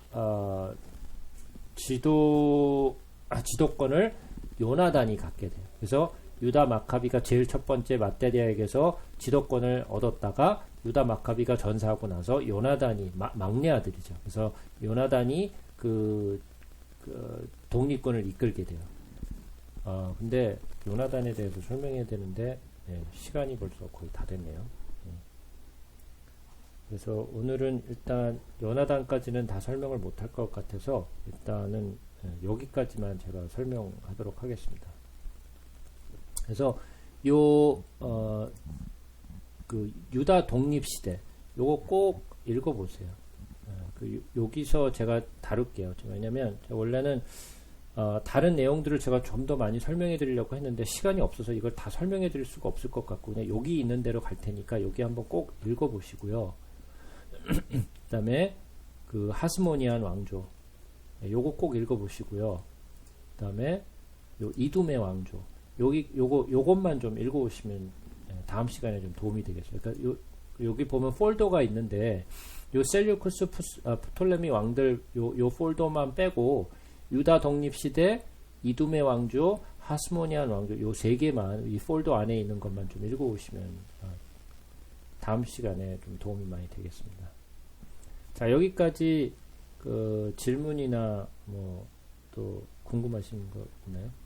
[SPEAKER 1] 지도권을 요나단이 갖게 돼요. 그래서 유다 마카비가 제일 첫 번째 마따디아에게서 지도권을 얻었다가 유다 마카비가 전사하고 나서 요나단이 막내 아들이죠. 그래서 요나단이 그 독립군을 이끌게 돼요. 근데 요나단에 대해서 설명해야 되는데 시간이 벌써 거의 다 됐네요. 그래서 오늘은 일단 요나단까지는 다 설명을 못할 것 같아서 일단은 여기까지만 제가 설명하도록 하겠습니다. 그래서 그 유다 독립 시대 요거 꼭 읽어보세요. 여기서 제가 다룰게요. 왜냐면 원래는 다른 내용들을 제가 좀 더 많이 설명해 드리려고 했는데 시간이 없어서 이걸 다 설명해 드릴 수가 없을 것 같고 그냥 여기 있는 대로 갈 테니까 여기 한번 꼭 읽어 보시고요. 그 다음에 그 하스모니안 왕조 요거 꼭 읽어 보시고요. 그 다음에 요 이두메 왕조 요것만 좀 읽어 오시면 다음 시간에 좀 도움이 되겠어요. 그러니까 여기 보면 폴더가 있는데 요 셀류쿠스 프톨레미 왕들 요 폴더만 빼고 유다 독립 시대, 이두메 왕조, 하스모니안 왕조 요 3개만 이 폴더 안에 있는 것만 좀 읽어 오시면 다음 시간에 좀 도움이 많이 되겠습니다. 자, 여기까지 그 질문이나 뭐 또 궁금하신 거 있나요?